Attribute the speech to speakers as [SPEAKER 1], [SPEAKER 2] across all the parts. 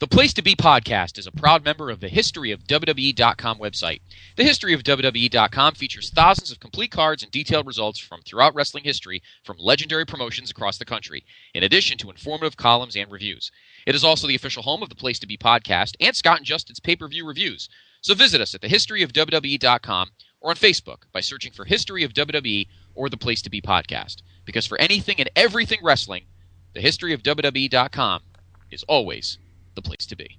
[SPEAKER 1] The Place to Be podcast is a proud member of the History of WWE.com website. The History of WWE.com features thousands of complete cards and detailed results from throughout wrestling history from legendary promotions across the country, in addition to informative columns and reviews. It is also the official home of the Place to Be podcast and Scott and Justin's pay-per-view reviews. So visit us at thehistoryofwwe.com or on Facebook by searching for History of WWE or the Place to Be podcast. Because for anything and everything wrestling, the History of WWE.com is always the place to be.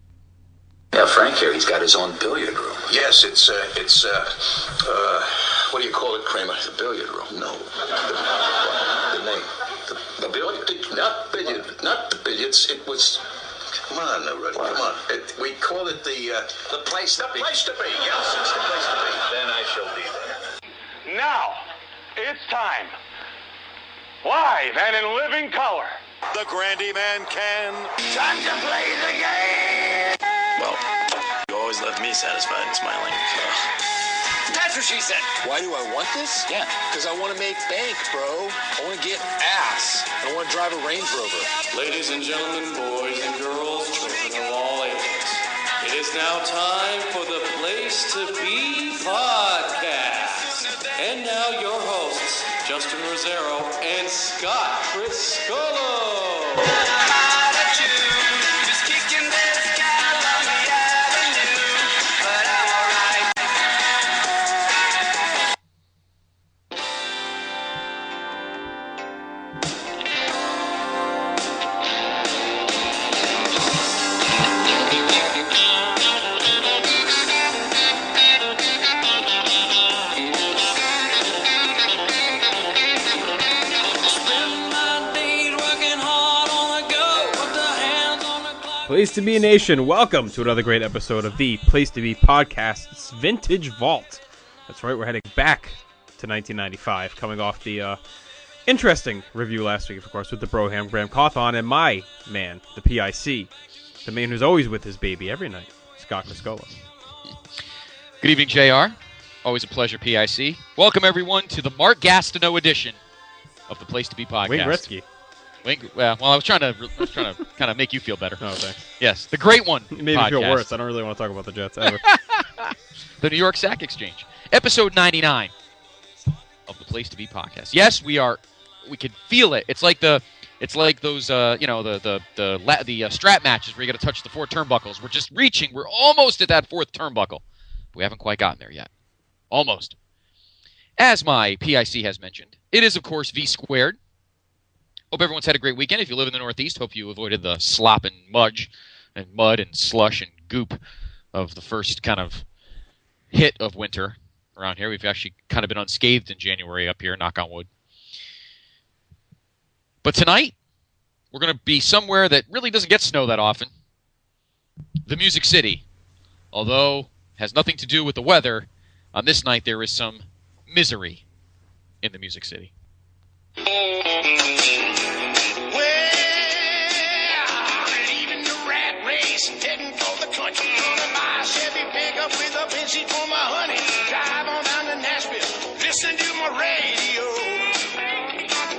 [SPEAKER 2] Yeah, Frank here, he's got his own billiard room.
[SPEAKER 3] Yes, it's what do you call it, Kramer? The billiard room? No. The name. The billiard? Not the billiards. It was, come on, Rudy, come on. We call it the place to be. The place to be, yes, it's the place to be. Then I shall be there.
[SPEAKER 4] Now, it's time. Live and in living color. The Grandy Man can. Time to play the game!
[SPEAKER 5] Well, you always left me satisfied and smiling. So.
[SPEAKER 6] That's what she said.
[SPEAKER 5] Why do I want this?
[SPEAKER 6] Yeah.
[SPEAKER 5] Because I want to make bank, bro. I want to get ass. I want to drive a Range Rover.
[SPEAKER 7] Ladies and gentlemen, boys and girls, children of all ages, it is now time for the Place to Be podcast. And now your hosts, Justin Rosero and Scott Criscolo.
[SPEAKER 8] Place to Be Nation, welcome to another great episode of the Place to Be Podcast's Vintage Vault. That's right, we're heading back to 1995, coming off the interesting review last week, of course, with the Broham, Graham Cawthon, and my man, the PIC, the man who's always with his baby every night, Scott Criscolo.
[SPEAKER 1] Good evening, JR. Always a pleasure, PIC. Welcome, everyone, to the Mark Gastineau edition of the Place to Be podcast.
[SPEAKER 8] Wayne Gretzky.
[SPEAKER 1] Well, I was trying to kind of make you feel better.
[SPEAKER 8] Oh, thanks.
[SPEAKER 1] Yes, the great one.
[SPEAKER 8] It made me feel worse. I don't really want to talk about the Jets ever.
[SPEAKER 1] The New York Sack Exchange, episode 99 of the Place to Be podcast. Yes, we can feel it. It's like those the strap matches where you got to touch the four turnbuckles. We're just reaching. We're almost at that fourth turnbuckle. We haven't quite gotten there yet. Almost. As my PIC has mentioned, it is of course V squared. Hope everyone's had a great weekend. If you live in the Northeast, hope you avoided the slop and mud and slush and goop of the first kind of hit of winter around here. We've actually kind of been unscathed in January up here, knock on wood. But tonight, we're going to be somewhere that really doesn't get snow that often. The Music City. Although, has nothing to do with the weather, on this night there is some misery in the Music City.
[SPEAKER 3] Heading for the country, gonna buy a Chevy pickup with a Benzie for my honey. Drive on down to Nashville, listen to my radio.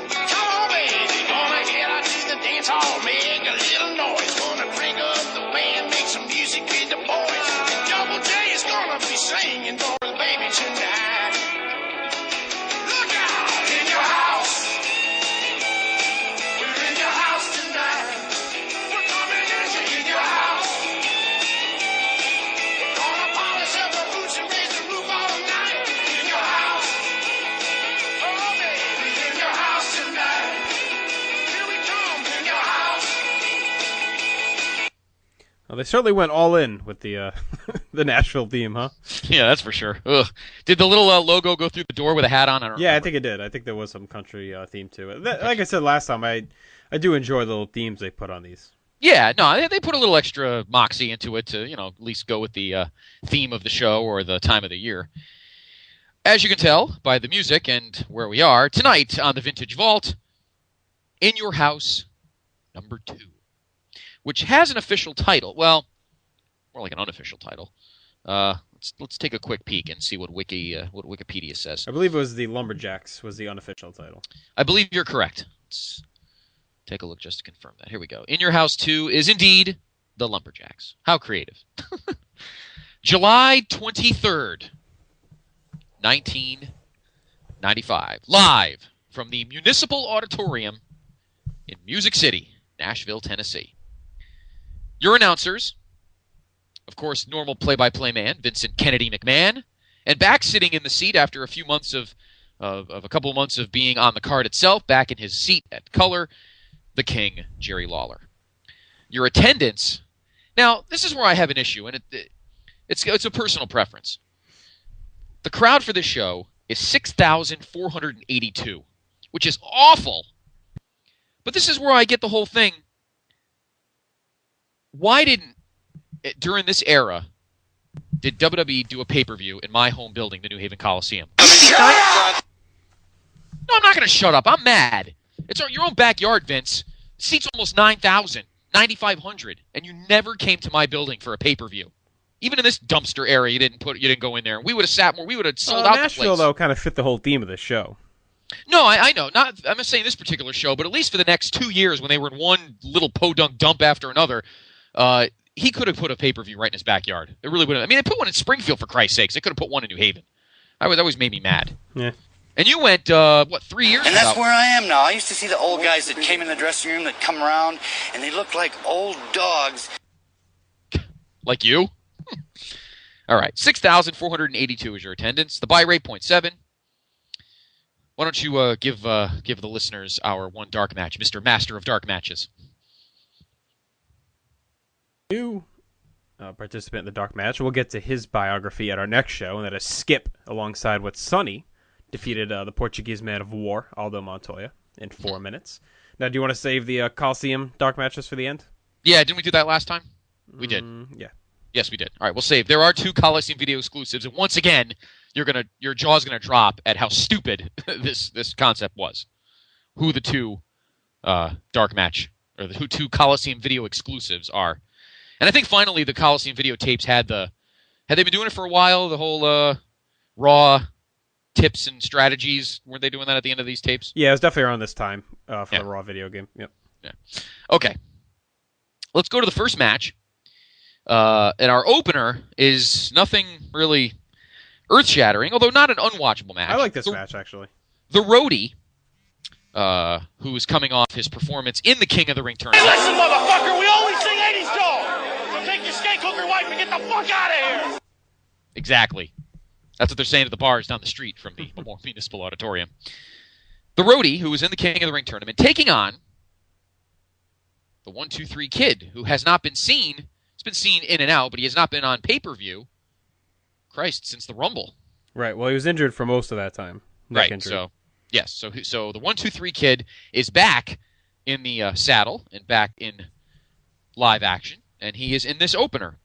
[SPEAKER 3] Come on, baby, gonna get out to the dance hall, make a little noise. Gonna crank up the band, make some music with the boys. And Double J is gonna be singing for his baby tonight. Look out in your house. We're in your house tonight. We're coming in your house.
[SPEAKER 8] Well, they certainly went all in with the the Nashville theme, huh?
[SPEAKER 1] Yeah, that's for sure. Ugh. Did the little logo go through the door with a hat on? I don't remember.
[SPEAKER 8] I think it did. I think there was some country theme to it. Like I said last time, I do enjoy the little themes they put on these.
[SPEAKER 1] Yeah, no, they put a little extra moxie into it to, at least go with the theme of the show or the time of the year. As you can tell by the music and where we are, tonight on the Vintage Vault, In Your House, number 2. Which has an official title. Well, more like an unofficial title. Let's take a quick peek and see what Wikipedia says.
[SPEAKER 8] I believe it was the Lumberjacks was the unofficial title.
[SPEAKER 1] I believe you're correct. Let's take a look just to confirm that. Here we go. In Your House 2 is indeed the Lumberjacks. How creative. July 23rd, 1995. Live from the Municipal Auditorium in Music City, Nashville, Tennessee. Your announcers, of course, normal play-by-play man, Vincent Kennedy McMahon, and back sitting in the seat after a few months of a couple of months of being on the card itself, back in his seat at color, the King, Jerry Lawler. Your attendance. Now, this is where I have an issue, and it's a personal preference. The crowd for this show is 6,482, which is awful. But this is where I get the whole thing. Why didn't, during this era, did WWE do a pay-per-view in my home building, the New Haven Coliseum? No, I'm not going to shut up. I'm mad. It's your own backyard, Vince. Seats almost 9,000, 9,500, and you never came to my building for a pay-per-view. Even in this dumpster area, you didn't go in there. We would have sat more. We would have sold out the place.
[SPEAKER 8] Nashville, though, kind of fit the whole theme of this show.
[SPEAKER 1] No, I know. I'm not saying this particular show, but at least for the next 2 years when they were in one little podunk dump after another, he could have put a pay-per-view right in his backyard. It really would have. I mean, they put one in Springfield, for Christ's sakes. They could have put one in New Haven. That always made me mad.
[SPEAKER 8] Yeah.
[SPEAKER 1] And you went, 3 years ago?
[SPEAKER 6] And that's where I am now. I used to see the old guys that came in the dressing room that come around, and they looked like old dogs.
[SPEAKER 1] Like you? All right, 6,482 is your attendance. The buy rate, 0.7. Why don't you give the listeners our one dark match, Mr. Master of Dark Matches?
[SPEAKER 8] New participant in the dark match. We'll get to his biography at our next show, and that is Skip, alongside with Sonny, defeated the Portuguese Man of War, Aldo Montoya, in 4 minutes. Now, do you want to save the Coliseum dark matches for the end?
[SPEAKER 1] Yeah, didn't we do that last time? We did.
[SPEAKER 8] Yeah.
[SPEAKER 1] Yes, we did. All right, we'll save. There are 2 Coliseum video exclusives, and once again, your jaw's gonna drop at how stupid this concept was. Who the 2 dark match or the 2 Coliseum video exclusives are, and I think finally the Coliseum videotapes had they been doing it for a while? The whole Raw tips and strategies, weren't they doing that at the end of these tapes?
[SPEAKER 8] Yeah, it was definitely around this time for the Raw video game. Yep.
[SPEAKER 1] Yeah. Okay. Let's go to the first match. And our opener is nothing really earth-shattering, although not an unwatchable match.
[SPEAKER 8] I like this match, actually.
[SPEAKER 1] The Roadie, who is coming off his performance in the King of the Ring tournament.
[SPEAKER 4] Listen, motherfucker, we only sing 80s songs. So take your skate hooker wife and get the fuck out of here.
[SPEAKER 1] Exactly. That's what they're saying to the bars down the street from the Municipal Auditorium. The Roadie, who is in the King of the Ring tournament, taking on the 1-2-3 Kid, who has not been seen. He's been seen in and out, but he has not been on pay-per-view, since the Rumble.
[SPEAKER 8] Right, well, he was injured for most of that time.
[SPEAKER 1] Right, injured. So, yes, so the 1-2-3 Kid is back in the saddle and back in live action, and he is in this opener.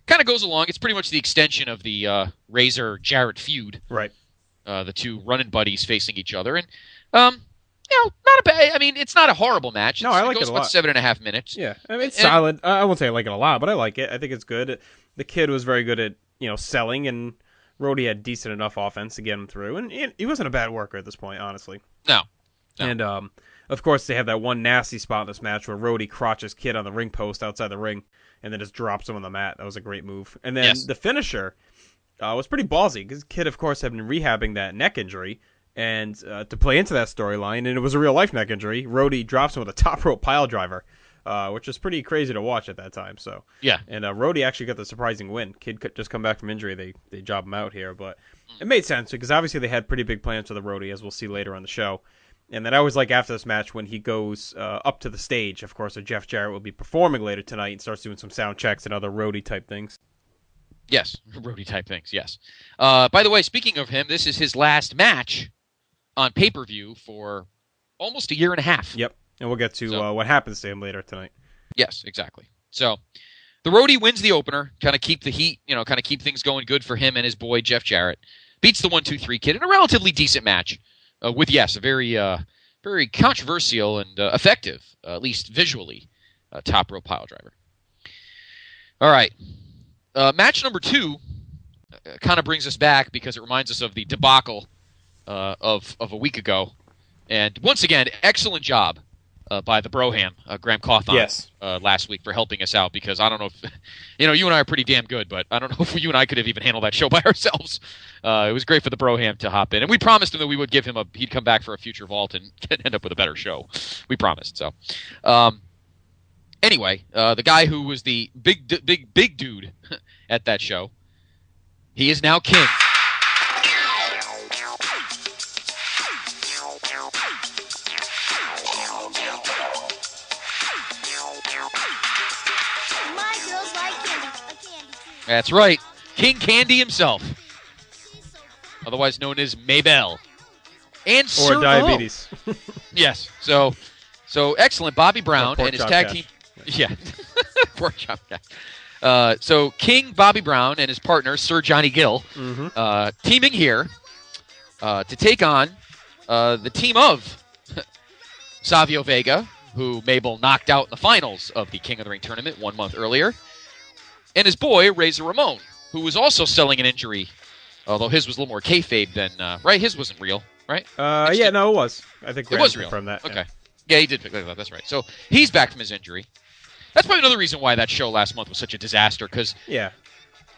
[SPEAKER 1] Kind of goes along. It's pretty much the extension of the Razor-Jarrett feud.
[SPEAKER 8] Right.
[SPEAKER 1] The 2 running buddies facing each other. And, not a bad... I mean, it's not a horrible match.
[SPEAKER 8] No, I like it a lot.
[SPEAKER 1] It goes about 7.5 minutes.
[SPEAKER 8] Yeah, I mean, it's solid. I won't say I like it a lot, but I like it. I think it's good. The Kid was very good at, selling, and Roadie had decent enough offense to get him through. And he wasn't a bad worker at this point, honestly.
[SPEAKER 1] No.
[SPEAKER 8] And, of course, they have that one nasty spot in this match where Roadie crotches Kid on the ring post outside the ring, and then just drops him on the mat. That was a great move. And then the finisher was pretty ballsy, because Kid, of course, had been rehabbing that neck injury. And to play into that storyline, and it was a real-life neck injury, Roadie drops him with a top-rope pile driver, which was pretty crazy to watch at that time. So
[SPEAKER 1] yeah.
[SPEAKER 8] And Roadie actually got the surprising win. Kid could just come back from injury. They job him out here. But it made sense, because obviously they had pretty big plans for the Roadie, as we'll see later on the show. And then I always like after this match when he goes up to the stage, of course, so Jeff Jarrett will be performing later tonight and starts doing some sound checks and other Roadie-type things.
[SPEAKER 1] Yes, Roadie-type things, yes. By the way, speaking of him, this is his last match on pay-per-view for almost a year and a half.
[SPEAKER 8] Yep, and we'll get to what happens to him later tonight.
[SPEAKER 1] Yes, exactly. So, the Roadie wins the opener, kind of keep the heat, kind of keep things going good for him and his boy, Jeff Jarrett. Beats the 1-2-3 Kid in a relatively decent match with, yes, a very controversial and effective, at least visually, top rope pile driver. All right. Match number 2 kind of brings us back because it reminds us of the debacle of a week ago. And once again, excellent job by the Broham, Graham Cawthon,
[SPEAKER 8] Yes.
[SPEAKER 1] Last week for helping us out, because I don't know if, you and I are pretty damn good, but I don't know if you and I could have even handled that show by ourselves. It was great for the Broham to hop in, and we promised him that we would give him he'd come back for a future vault and end up with a better show. We promised. So, anyway, the guy who was the big dude at that show, he is now king. That's right, King Candy himself, otherwise known as Maybell, and Sir
[SPEAKER 8] Or diabetes.
[SPEAKER 1] Yes, so excellent, Bobby Brown and his tag team. Yeah, poor chop guy. So King Bobby Brown and his partner Sir Johnny Gill, teaming here to take on the team of Savio Vega, who Mabel knocked out in the finals of the King of the Ring tournament 1 month earlier, and his boy, Razor Ramon, who was also selling an injury, although his was a little more kayfabe than, right? His wasn't real, right?
[SPEAKER 8] Yeah, no, it was. I think
[SPEAKER 1] it was real.
[SPEAKER 8] From that.
[SPEAKER 1] Okay. Yeah, he did pick that up. That's right. So he's back from his injury. That's probably another reason why that show last month was such a disaster, because you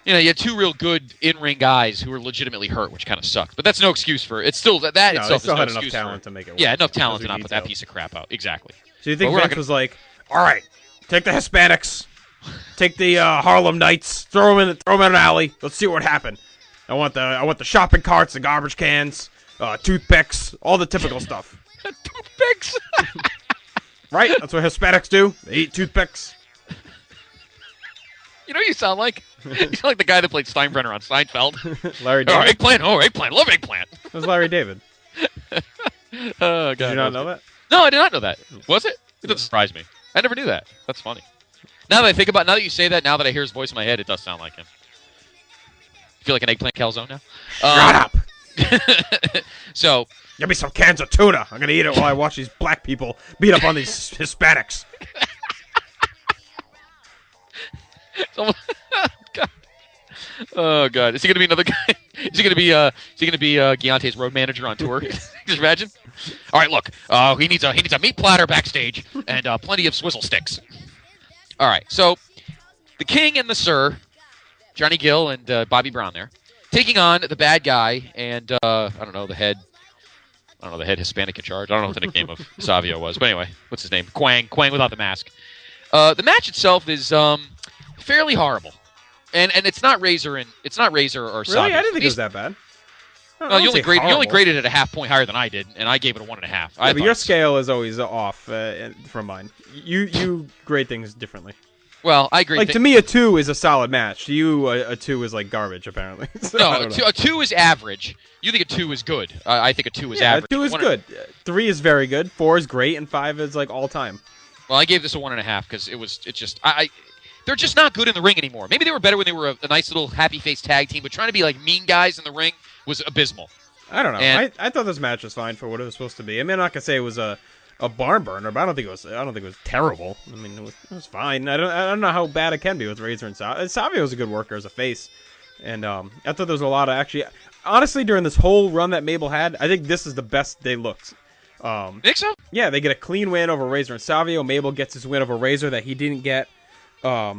[SPEAKER 1] had two real good in-ring guys who were legitimately hurt, which kind of sucked. But that's no excuse for it. It's still that
[SPEAKER 8] no,
[SPEAKER 1] itself
[SPEAKER 8] still
[SPEAKER 1] is no
[SPEAKER 8] had
[SPEAKER 1] excuse
[SPEAKER 8] enough talent to make it work.
[SPEAKER 1] Yeah, enough talent to not put that piece of crap out. Exactly.
[SPEAKER 8] So you think Vince was like, all right, take the Hispanics, take the Harlem Knights, throw them in an alley. Let's see what happened. I want the shopping carts, the garbage cans, toothpicks, all the typical stuff.
[SPEAKER 1] Toothpicks.
[SPEAKER 8] Right? That's what Hispanics do. They eat toothpicks.
[SPEAKER 1] You know what you sound like? You sound like the guy that played Steinbrenner on Seinfeld.
[SPEAKER 8] Larry David.
[SPEAKER 1] Eggplant. Love eggplant.
[SPEAKER 8] It was Larry David.
[SPEAKER 1] Oh, God.
[SPEAKER 8] Did you not know that?
[SPEAKER 1] No, I did not know that. Was it? It doesn't surprise me. I never knew that. That's funny. Now that you say that, now that I hear his voice in my head, it does sound like him. Feel like an eggplant calzone now?
[SPEAKER 8] Shut up!
[SPEAKER 1] So,
[SPEAKER 8] give me some cans of tuna. I'm gonna eat it while I watch these black people beat up on these Hispanics.
[SPEAKER 1] God. Oh God! Is he gonna be another guy? Is he gonna be Giante's road manager on tour? Just imagine. All right, look. He needs a meat platter backstage and plenty of swizzle sticks. All right, so the King and the Sir, Johnny Gill and Bobby Brown there, taking on the bad guy and I don't know the head Hispanic in charge. I don't know what the nickname of Savio was, but anyway, what's his name? Quang without the mask. The match itself is fairly horrible, and it's not Razor or Savio.
[SPEAKER 8] Really, I didn't think it was that bad.
[SPEAKER 1] You only graded it a half point higher than I did, and I gave it a 1.5.
[SPEAKER 8] Yeah, but your scale is always off from mine. You grade things differently.
[SPEAKER 1] Well, I agree.
[SPEAKER 8] To me, a 2 is a solid match. To you, a 2 is like garbage, apparently. So,
[SPEAKER 1] no, a 2 is average. You think a 2 is good. I think a 2 is average.
[SPEAKER 8] A 2 is good. 3 is very good. 4 is great, and 5 is like all time.
[SPEAKER 1] Well, I gave this a 1.5 because they're just not good in the ring anymore. Maybe they were better when they were a nice little happy face tag team, but trying to be like mean guys in the ring was abysmal.
[SPEAKER 8] I don't know. I thought this match was fine for what it was supposed to be. I mean, I'm not gonna say it was a barn burner, but I don't think it was terrible. I mean, it was fine. I don't know how bad it can be with Razor and Savio. Savio was a good worker as a face, and I thought there was a lot of honestly during this whole run that Mabel had, I think this is the best they looked.
[SPEAKER 1] Think so?
[SPEAKER 8] Yeah, they get a clean win over Razor and Savio. Mabel gets his win over Razor that he didn't get, at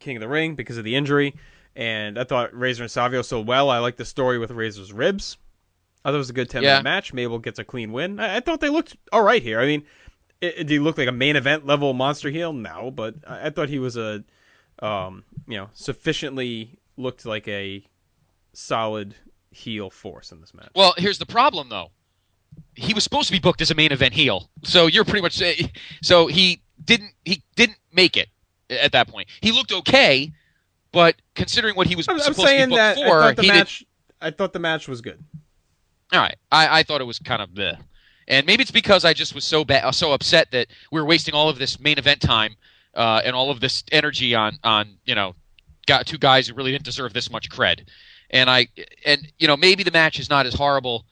[SPEAKER 8] King of the Ring because of the injury. And I thought Razor and Savio sold well. I like the story with Razor's ribs. I thought it was a good 10-minute match. Mabel gets a clean win. I thought they looked all right here. I mean, did he look like a main event level monster heel? No, but I thought he was sufficiently looked like a solid heel force in this match.
[SPEAKER 1] Well, here's the problem, though. He was supposed to be booked as a main event heel, so you're pretty much so he didn't make it at that point. He looked okay, but considering what he was supposed to be booked for,
[SPEAKER 8] I thought the match was good.
[SPEAKER 1] All right, I thought it was kind of bleh. And maybe it's because I just was so upset that we were wasting all of this main event time and all of this energy on got two guys who really didn't deserve this much cred. And maybe the match is not as horrible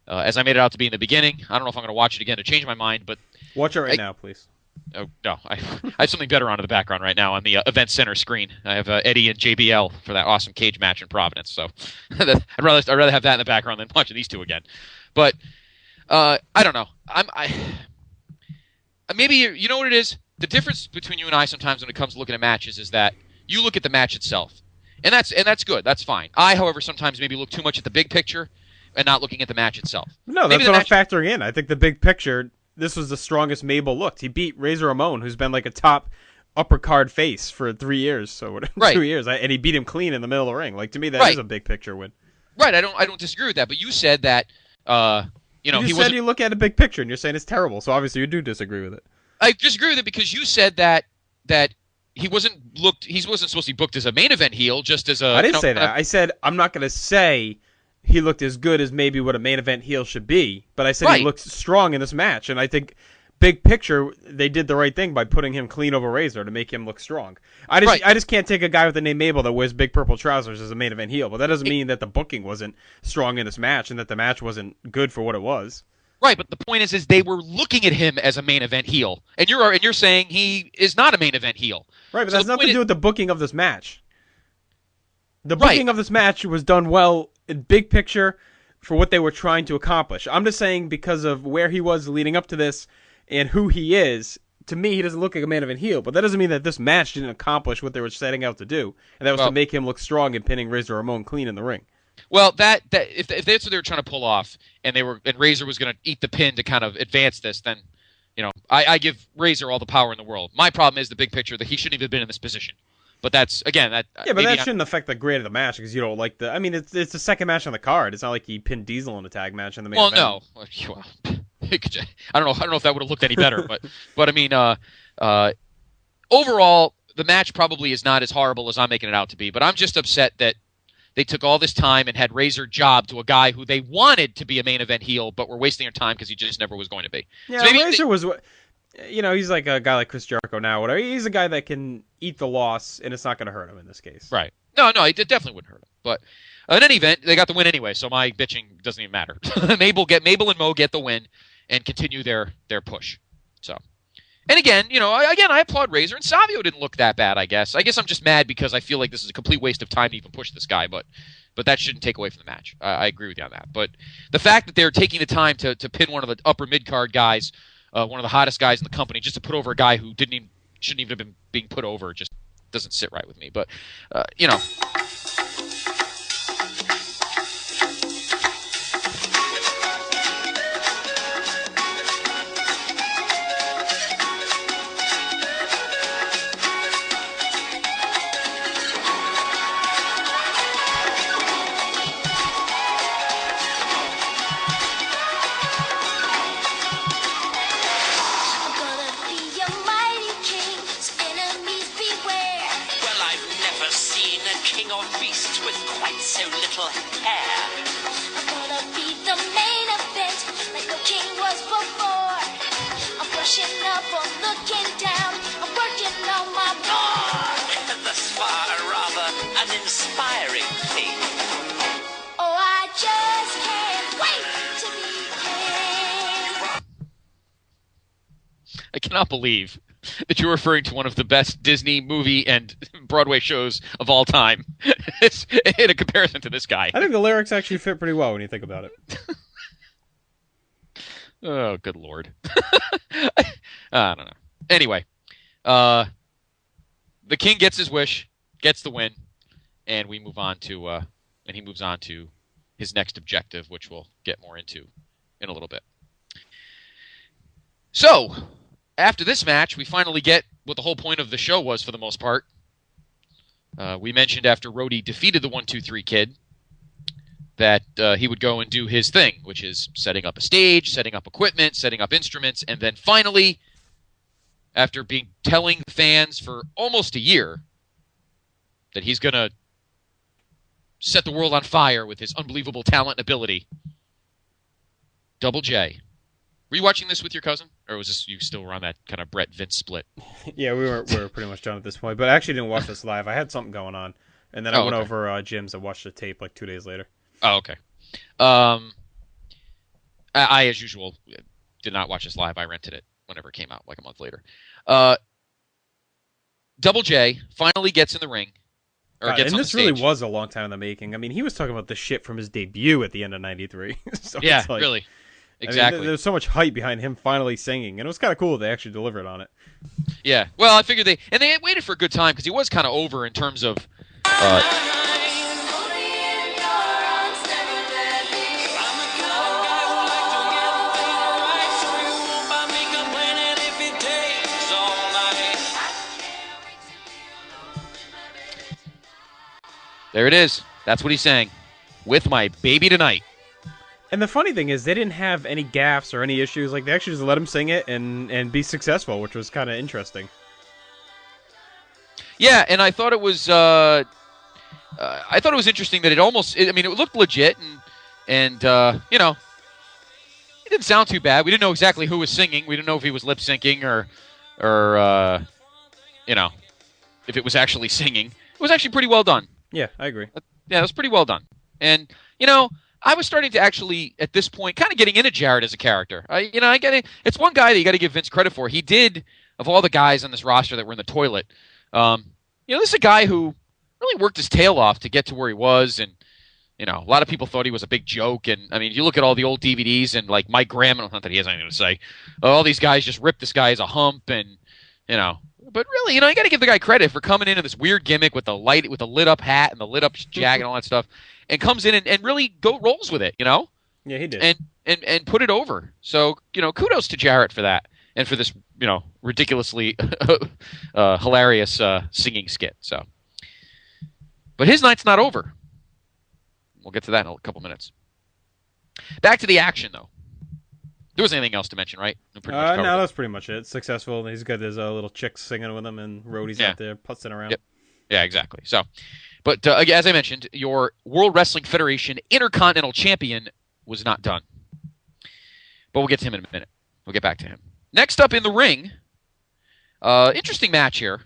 [SPEAKER 1] as I made it out to be in the beginning. I don't know if I'm going to watch it again to change my mind, but
[SPEAKER 8] watch it right now, please.
[SPEAKER 1] Oh no, I have something better on in the background right now on the event center screen. I have Eddie and JBL for that awesome cage match in Providence. So I'd rather have that in the background than watching these two again. But I don't know. Maybe you know what it is. The difference between you and I sometimes when it comes to looking at matches is that you look at the match itself, and that's good. That's fine. I, however, sometimes maybe look too much at the big picture and not looking at the match itself.
[SPEAKER 8] No, that's what I'm factoring in. I think the big picture. This was the strongest Mabel looked. He beat Razor Ramon, who's been like a top upper card face for 3 years, so
[SPEAKER 1] right.
[SPEAKER 8] 2 years, and he beat him clean in the middle of the ring. Like, to me, that is a big picture win.
[SPEAKER 1] Right. I don't disagree with that. But you said that
[SPEAKER 8] you said you look at a big picture, and you're saying it's terrible. So obviously you do disagree with it.
[SPEAKER 1] I disagree with it because you said that he wasn't supposed to be booked as a main event heel, just as a.
[SPEAKER 8] I didn't say that. I said I'm not going to say he looked as good as maybe what a main event heel should be, but I said he looked strong in this match, and I think big picture they did the right thing by putting him clean over Razor to make him look strong. I just can't take a guy with the name Mabel that wears big purple trousers as a main event heel, but that doesn't mean that the booking wasn't strong in this match and that the match wasn't good for what it was.
[SPEAKER 1] Right, but the point is they were looking at him as a main event heel, and you're saying he is not a main event heel.
[SPEAKER 8] Right, but that's nothing to do with the booking of this match. The booking of this match was done well in big picture for what they were trying to accomplish. I'm just saying because of where he was leading up to this and who he is, to me, he doesn't look like a main event heel. But that doesn't mean that this match didn't accomplish what they were setting out to do, and that was to make him look strong and pinning Razor Ramon clean in the ring.
[SPEAKER 1] Well, that if that's what they were trying to pull off, and Razor was going to eat the pin to kind of advance this, then I give Razor all the power in the world. My problem is the big picture that he shouldn't even have been in this position. But that's again that.
[SPEAKER 8] Yeah, but that shouldn't affect the grade of the match because you don't like the. I mean, it's the second match on the card. It's not like he pinned Diesel in a tag match in the main event.
[SPEAKER 1] No. Well, I don't know if that would have looked any better, but I mean, overall, the match probably is not as horrible as I'm making it out to be. But I'm just upset that they took all this time and had Razor job to a guy who they wanted to be a main event heel, but were wasting their time because he just never was going to be.
[SPEAKER 8] Yeah, so Razor was. He's like a guy like Chris Jericho now. Whatever. He's a guy that can eat the loss, and it's not going to hurt him in this case.
[SPEAKER 1] Right. No, it definitely wouldn't hurt him. But in any event, they got the win anyway, so my bitching doesn't even matter. Mabel and Mo get the win and continue their push. So, and again, I applaud Razor, and Savio didn't look that bad. I guess I'm just mad because I feel like this is a complete waste of time to even push this guy. But that shouldn't take away from the match. I agree with you on that. But the fact that they're taking the time to pin one of the upper mid card guys. One of the hottest guys in the company, just to put over a guy who shouldn't even have been being put over, just doesn't sit right with me. But I cannot believe that you're referring to one of the best Disney movie and Broadway shows of all time in a comparison to this guy.
[SPEAKER 8] I think the lyrics actually fit pretty well when you think about it.
[SPEAKER 1] Oh, good Lord. I don't know. Anyway, the King gets his wish, gets the win, and he moves on to his next objective, which we'll get more into in a little bit. So, after this match, we finally get what the whole point of the show was for the most part. We mentioned after Rhodey defeated the 1-2-3 Kid that he would go and do his thing, which is setting up a stage, setting up equipment, setting up instruments, and then finally, after telling fans for almost a year that he's going to set the world on fire with his unbelievable talent and ability, Double J. Were you watching this with your cousin? Or was this you still were on that kind of Brett-Vince split?
[SPEAKER 8] Yeah, we were pretty much done at this point. But I actually didn't watch this live. I had something going on. And then I went over Jim's and watched the tape like 2 days later.
[SPEAKER 1] Oh, okay. I, as usual, did not watch this live. I rented it whenever it came out, like a month later. Double J finally gets in the ring.
[SPEAKER 8] And this really was a long time in the making. I mean, he was talking about the shit from his debut at the end of '93. So
[SPEAKER 1] yeah, really. exactly.
[SPEAKER 8] I mean, there's so much hype behind him finally singing, and it was kind of cool they actually delivered on it.
[SPEAKER 1] Yeah. Well, I figured they had waited for a good time because he was kind of over in terms of. There it is. That's what he's saying. With my baby tonight.
[SPEAKER 8] And the funny thing is, they didn't have any gaffes or any issues. Like, they actually just let him sing it and be successful, which was kind of interesting.
[SPEAKER 1] Yeah, and I thought it was interesting that it looked legit, and you know, it didn't sound too bad. We didn't know exactly who was singing. We didn't know if he was lip syncing or you know, if it was actually singing. It was actually pretty well done.
[SPEAKER 8] Yeah, I agree.
[SPEAKER 1] Yeah, it was pretty well done. And, you know, I was starting to actually, at this point, kind of getting into Jarrett as a character. I get it. It's one guy that you got to give Vince credit for. He did, of all the guys on this roster that were in the toilet, this is a guy who really worked his tail off to get to where he was. And, you know, a lot of people thought he was a big joke. And, I mean, you look at all the old DVDs and, like, Mike Graham, not that he has anything to say, all these guys just ripped this guy as a hump and, you know. But really, you know, you got to give the guy credit for coming into this weird gimmick with the lit up hat and the lit up jacket and all that stuff, and comes in and really rolls with it, you know.
[SPEAKER 8] Yeah, he did.
[SPEAKER 1] And put it over. So, you know, kudos to Jarrett for that and for this, you know, ridiculously hilarious singing skit. So, but his night's not over. We'll get to that in a couple minutes. Back to the action, though. There wasn't anything else to mention, right?
[SPEAKER 8] No, that's pretty much it. Successful. He's got his little chicks singing with him and roadies out there putzing around.
[SPEAKER 1] Yep. Yeah, exactly. So, but as I mentioned, your World Wrestling Federation Intercontinental Champion was not done. But we'll get to him in a minute. We'll get back to him. Next up in the ring, interesting match here.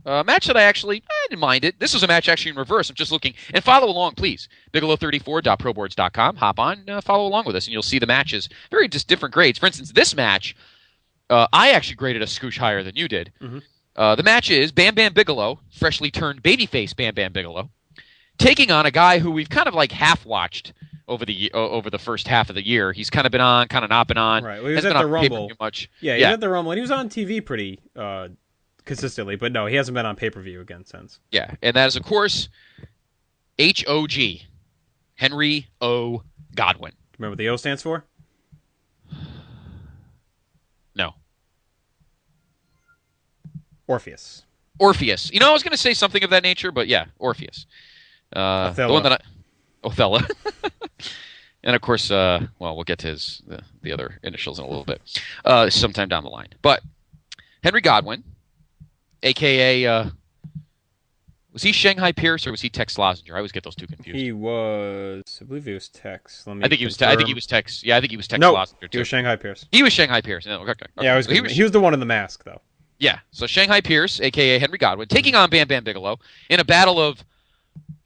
[SPEAKER 1] Match that I didn't mind it. This was a match actually in reverse. I'm just looking. And follow along, please. Bigelow34.proboards.com. Hop on, follow along with us, and you'll see the matches. Very just different grades. For instance, this match, I actually graded a scooch higher than you did.
[SPEAKER 8] Mm-hmm.
[SPEAKER 1] The match is Bam Bam Bigelow, freshly turned babyface Bam Bam Bigelow, taking on a guy who we've kind of like half-watched over the first half of the year. He's kind of been on, kind of not been on.
[SPEAKER 8] Right. Well, he was at the Rumble.
[SPEAKER 1] Much.
[SPEAKER 8] Yeah, he was at the Rumble, and he was on TV pretty consistently, but no, he hasn't been on pay-per-view again since.
[SPEAKER 1] Yeah, and that is, of course, HOG, Henry O. Godwin.
[SPEAKER 8] Remember what the O stands for?
[SPEAKER 1] No.
[SPEAKER 8] Orpheus.
[SPEAKER 1] You know, I was going to say something of that nature, but yeah, Orpheus.
[SPEAKER 8] Othello.
[SPEAKER 1] The one that Othello. And, of course, we'll get to the other initials in a little bit sometime down the line. But Henry Godwin, a.k.a. Was he Shanghai Pierce or was he Tex Lozinger? I always get those two confused.
[SPEAKER 8] I believe he was Tex.
[SPEAKER 1] I think he was Tex. Yeah, I think he was Tex Lozinger, too.
[SPEAKER 8] He was Shanghai Pierce.
[SPEAKER 1] He was Shanghai Pierce. No, okay.
[SPEAKER 8] Yeah, he was the one in the mask, though.
[SPEAKER 1] Yeah, so Shanghai Pierce, a.k.a. Henry Godwin, taking on Bam Bam Bigelow in a battle of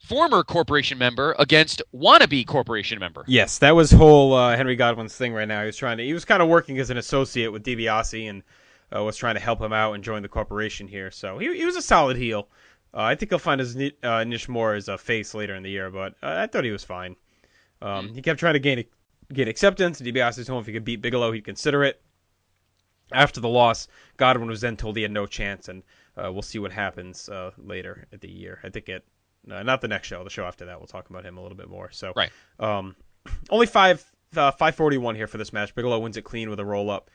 [SPEAKER 1] former Corporation member against wannabe Corporation member.
[SPEAKER 8] Yes, that was whole Henry Godwin's thing right now. He was kind of working as an associate with DiBiase and was trying to help him out and join the Corporation here. So he was a solid heel. I think he'll find his niche more as a face later in the year, but I thought he was fine. He kept trying to gain acceptance. DiBiase told him if he could beat Bigelow, he'd consider it. After the loss, Godwin was then told he had no chance, and we'll see what happens later at the year. I think not the next show, the show after that, we'll talk about him a little bit more. So,
[SPEAKER 1] right.
[SPEAKER 8] Only 541 here for this match. Bigelow wins it clean with a roll up.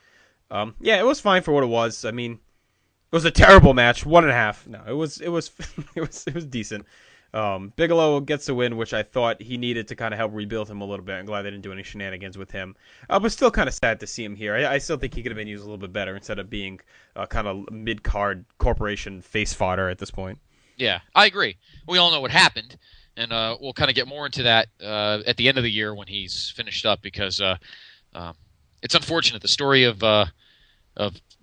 [SPEAKER 8] Yeah, it was fine for what it was. I mean, it was a terrible match. 1.5. No, it was decent. Bigelow gets the win, which I thought he needed to kind of help rebuild him a little bit. I'm glad they didn't do any shenanigans with him. But still kind of sad to see him here. I still think he could have been used a little bit better instead of being kind of mid-card Corporation face fodder at this point.
[SPEAKER 1] Yeah, I agree. We all know what happened, and we'll kind of get more into that at the end of the year when he's finished up because it's unfortunate. The story of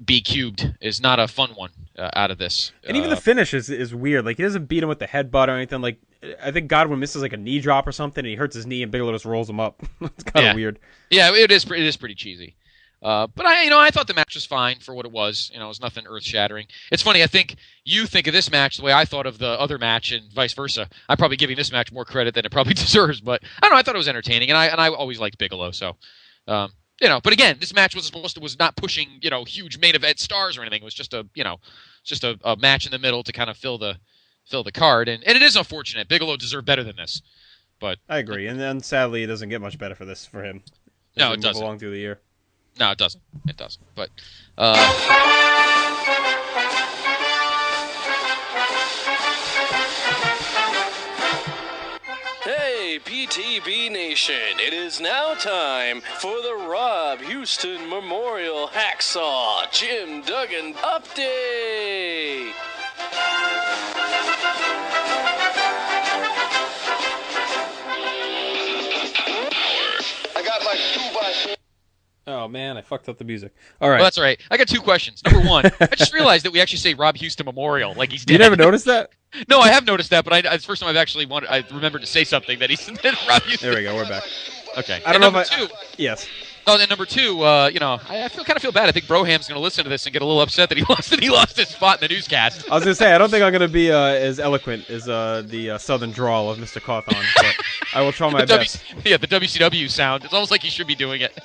[SPEAKER 1] B Cubed is not a fun one out of this.
[SPEAKER 8] And even the finish is weird. Like, he doesn't beat him with the headbutt or anything. Like, I think Godwin misses like a knee drop or something, and he hurts his knee, and Bigelow just rolls him up. It's kind of weird.
[SPEAKER 1] Yeah, it is pretty cheesy. But I thought the match was fine for what it was. It was nothing earth-shattering. It's funny. I think you think of this match the way I thought of the other match, and vice versa. I'm probably giving this match more credit than it probably deserves. But I don't know. I thought it was entertaining, and I always liked Bigelow. So, But again, this match was not pushing, huge main event stars or anything. It was just a match in the middle to kind of fill the card, and it is unfortunate. Bigelow deserved better than this, but
[SPEAKER 8] I agree. And then sadly, it doesn't get much better for him.
[SPEAKER 1] No, it doesn't.
[SPEAKER 8] Move along through the year.
[SPEAKER 1] No, it doesn't. It doesn't. But
[SPEAKER 7] Hey, PTB Nation, it is now time for the Rob Houston Memorial Hacksaw Jim Duggan Update.
[SPEAKER 5] I got like 2x4.
[SPEAKER 8] Oh, man, I fucked up the music. All right.
[SPEAKER 1] Well, that's all right. I got two questions. Number one, I just realized that we actually say Rob Houston Memorial like he's dead.
[SPEAKER 8] You never noticed that?
[SPEAKER 1] No, I have noticed that, but it's the first time I've actually I remembered to say something that he's Rob Houston.
[SPEAKER 8] There we go. We're back.
[SPEAKER 1] Okay.
[SPEAKER 8] I don't know
[SPEAKER 1] if
[SPEAKER 8] Yes.
[SPEAKER 1] Oh, then number two, I kind of feel bad. I think Broham's going to listen to this and get a little upset that he lost his spot in the newscast.
[SPEAKER 8] I was going to say, I don't think I'm going to be as eloquent as the southern drawl of Mr. Cawthon, but I will try my best.
[SPEAKER 1] Yeah, the WCW sound. It's almost like he should be doing it.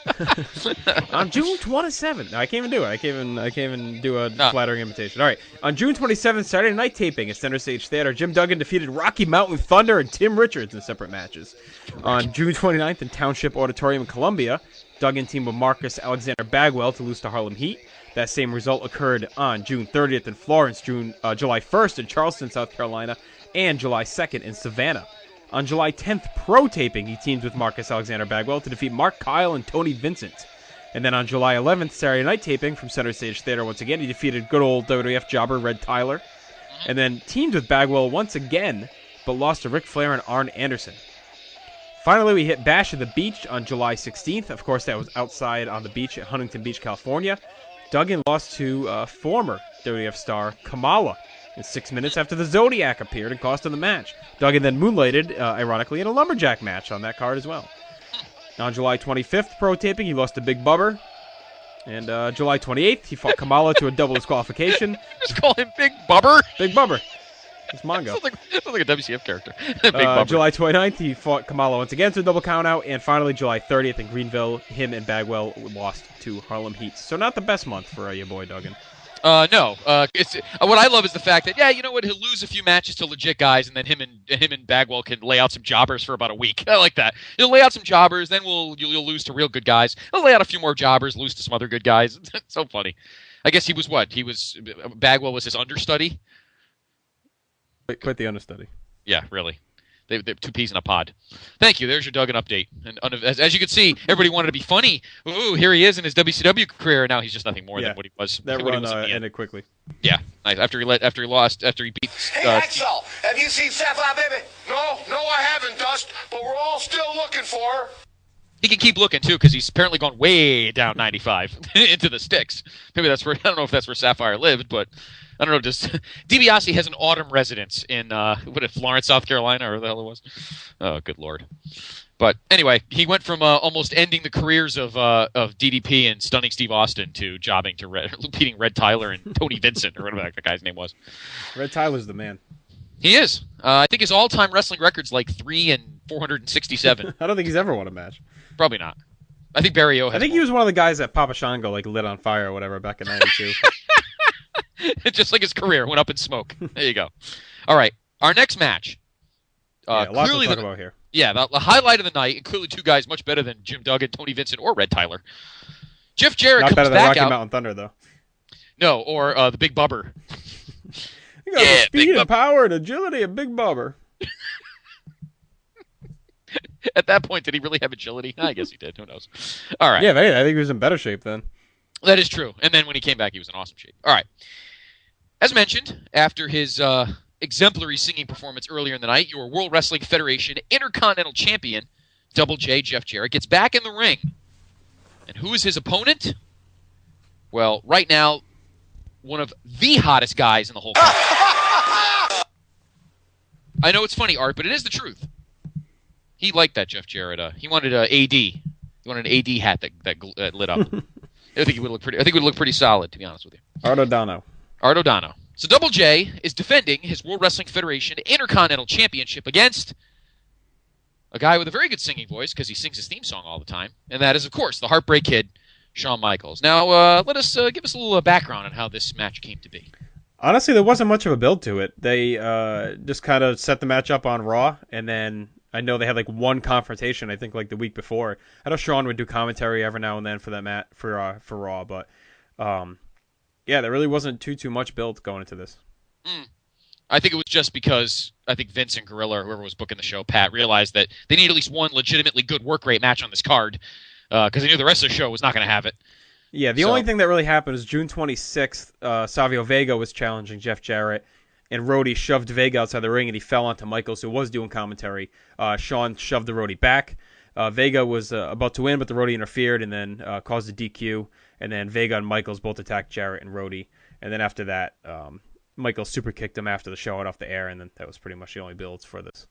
[SPEAKER 8] On June 27th. No, I can't even do it. I can't even do a flattering invitation. All right. On June 27th, Saturday Night Taping at Center Stage Theater, Jim Duggan defeated Rocky Mountain Thunder and Tim Richards in separate matches. On June 29th in Township Auditorium in Columbia, Duggan teamed with Marcus Alexander Bagwell to lose to Harlem Heat. That same result occurred on June 30th in Florence, July 1st in Charleston, South Carolina, and July 2nd in Savannah. On July 10th, Pro Taping, he teamed with Marcus Alexander Bagwell to defeat Mark Kyle and Tony Vincent. And then on July 11th, Saturday Night Taping from Center Stage Theater once again, he defeated good old WWF jobber Red Tyler. And then teamed with Bagwell once again, but lost to Ric Flair and Arn Anderson. Finally, we hit Bash at the Beach on July 16th. Of course, that was outside on the beach at Huntington Beach, California. Duggan lost to former WWF star Kamala in 6 minutes after the Zodiac appeared and cost him the match. Duggan then moonlighted, ironically, in a lumberjack match on that card as well. On July 25th, Pro Taping, he lost to Big Bubber. And July 28th, he fought Kamala to a double disqualification.
[SPEAKER 1] Just call him Big Bubber.
[SPEAKER 8] Big Bubber. It's Mongo.
[SPEAKER 1] Sounds like a WCF character. Big Bubber.
[SPEAKER 8] July 29th, he fought Kamala once again to a double countout. And finally, July 30th in Greenville, him and Bagwell lost to Harlem Heat. So not the best month for your boy Duggan.
[SPEAKER 1] No. It's what I love is the fact that you know what, he'll lose a few matches to legit guys, and then him and Bagwell can lay out some jobbers for about a week. I like that. He'll lay out some jobbers, then you'll lose to real good guys. He'll lay out a few more jobbers, lose to some other good guys. It's so funny. I guess he was Bagwell was his understudy.
[SPEAKER 8] Quite the understudy.
[SPEAKER 1] Yeah, really. They're two peas in a pod. Thank you. There's your Duggan update. And as you can see, everybody wanted to be funny. Ooh, here he is in his WCW career. Now he's just nothing more than what he was.
[SPEAKER 8] That run ended quickly.
[SPEAKER 1] Yeah, nice. After he beat.
[SPEAKER 5] Hey, Axel, have you seen Sapphire Baby? No, I haven't, Dust, but we're all still looking for her.
[SPEAKER 1] He can keep looking, too, because he's apparently gone way down 95 into the sticks. Maybe that's where, I don't know if that's where Sapphire lived, but I don't know. DiBiase has an autumn residence in, Florence, South Carolina, or where the hell it was. Oh, good Lord. But anyway, he went from almost ending the careers of DDP and Stunning Steve Austin to jobbing to beating Red Tyler and Tony Vincent, or whatever that guy's name was.
[SPEAKER 8] Red Tyler's the man.
[SPEAKER 1] He is. I think his all-time wrestling record's like 3 and 467.
[SPEAKER 8] I don't think he's ever won a match.
[SPEAKER 1] Probably not. I think Barry O has.
[SPEAKER 8] I think he was one of the guys that Papa Shango lit on fire or whatever back in '92.
[SPEAKER 1] Just like his career went up in smoke. There you go. All right, our next match.
[SPEAKER 8] Lots to talk about here.
[SPEAKER 1] Yeah, the highlight of the night, and clearly two guys much better than Jim Duggan, Tony Vincent, or Red Tyler. Jeff Jarrett
[SPEAKER 8] Not
[SPEAKER 1] comes
[SPEAKER 8] better than
[SPEAKER 1] back
[SPEAKER 8] Rocky
[SPEAKER 1] out.
[SPEAKER 8] Mountain Thunder, though.
[SPEAKER 1] No, or the Big Bubber.
[SPEAKER 8] You got the speed and power and agility of Big Bubber.
[SPEAKER 1] At that point, did he really have agility? I guess he did. Who knows? All right.
[SPEAKER 8] Yeah, I think he was in better shape then.
[SPEAKER 1] That is true. And then when he came back, he was in awesome shape. All right. As mentioned, after his exemplary singing performance earlier in the night, your World Wrestling Federation Intercontinental Champion, Double J, Jeff Jarrett, gets back in the ring. And who is his opponent? Well, right now, one of the hottest guys in the whole country. I know it's funny, Art, but it is the truth. He liked that, Jeff Jarrett. He wanted an AD. He wanted an AD hat that lit up. I think it would look pretty solid, to be honest with you.
[SPEAKER 8] Art O'Donnell.
[SPEAKER 1] So Double J is defending his World Wrestling Federation Intercontinental Championship against a guy with a very good singing voice because he sings his theme song all the time, and that is, of course, the Heartbreak Kid, Shawn Michaels. Now, give us a little background on how this match came to be.
[SPEAKER 8] Honestly, there wasn't much of a build to it. They just kind of set the match up on Raw, and then I know they had like one confrontation, I think like the week before. I know Shawn would do commentary every now and then for that for Raw, but yeah, there really wasn't too much build going into this.
[SPEAKER 1] I think it was just because I think Vince and Gorilla, or whoever was booking the show, Pat, realized that they need at least one legitimately good work rate match on this card because they knew the rest of the show was not going to have it.
[SPEAKER 8] Yeah, the only thing that really happened was June 26th, Savio Vega was challenging Jeff Jarrett, and Rhodey shoved Vega outside the ring, and he fell onto Michaels, who was doing commentary. Shawn shoved the Rhodey back. Vega was about to win, but the Rhodey interfered and then caused a DQ, and then Vega and Michaels both attacked Jarrett and Rhodey, and then after that, Michaels super kicked him after the show went off the air, and then that was pretty much the only builds for this.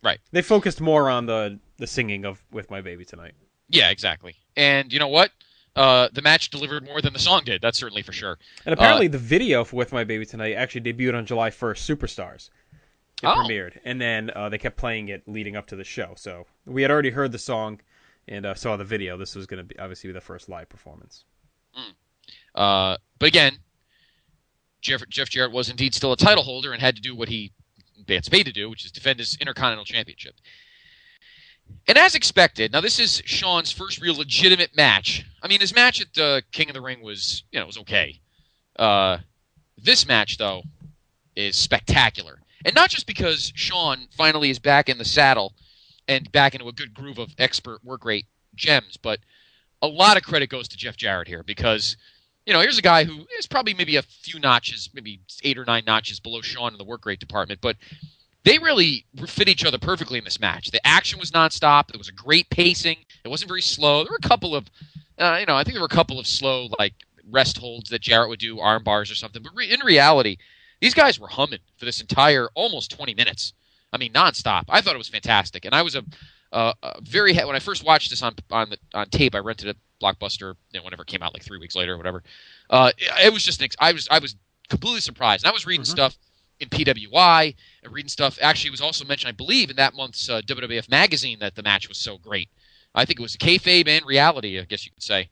[SPEAKER 1] Right.
[SPEAKER 8] They focused more on the singing of "With My Baby Tonight."
[SPEAKER 1] Yeah, exactly. And you know what? The match delivered more than the song did. That's certainly for sure.
[SPEAKER 8] And apparently the video for "With My Baby Tonight" actually debuted on July 1st, Superstars. It premiered. And then they kept playing it leading up to the show. So we had already heard the song and saw the video. This was going to be obviously the first live performance.
[SPEAKER 1] But again, Jeff Jarrett was indeed still a title holder and had to do what he gets paid to do, which is defend his Intercontinental Championship. And as expected, now this is Shawn's first real legitimate match. I mean, his match at King of the Ring was, it was okay. This match, though, is spectacular. And not just because Shawn finally is back in the saddle and back into a good groove of expert work rate gems, but a lot of credit goes to Jeff Jarrett here because, here's a guy who is probably maybe a few notches, maybe 8 or 9 notches below Shawn in the work rate department, but they really fit each other perfectly in this match. The action was nonstop. It was a great pacing. It wasn't very slow. There were a couple of, I think there were a couple of slow, like, rest holds that Jarrett would do, arm bars or something. But in reality, these guys were humming for this entire almost 20 minutes. I mean, nonstop. I thought it was fantastic. And I was very when I first watched this on tape, I rented a Blockbuster, whenever it came out, like 3 weeks later or whatever. It was just I was completely surprised. And I was reading stuff in PWI and reading stuff. Actually, it was also mentioned, I believe, in that month's WWF magazine that the match was so great. I think it was kayfabe and reality, I guess you could say.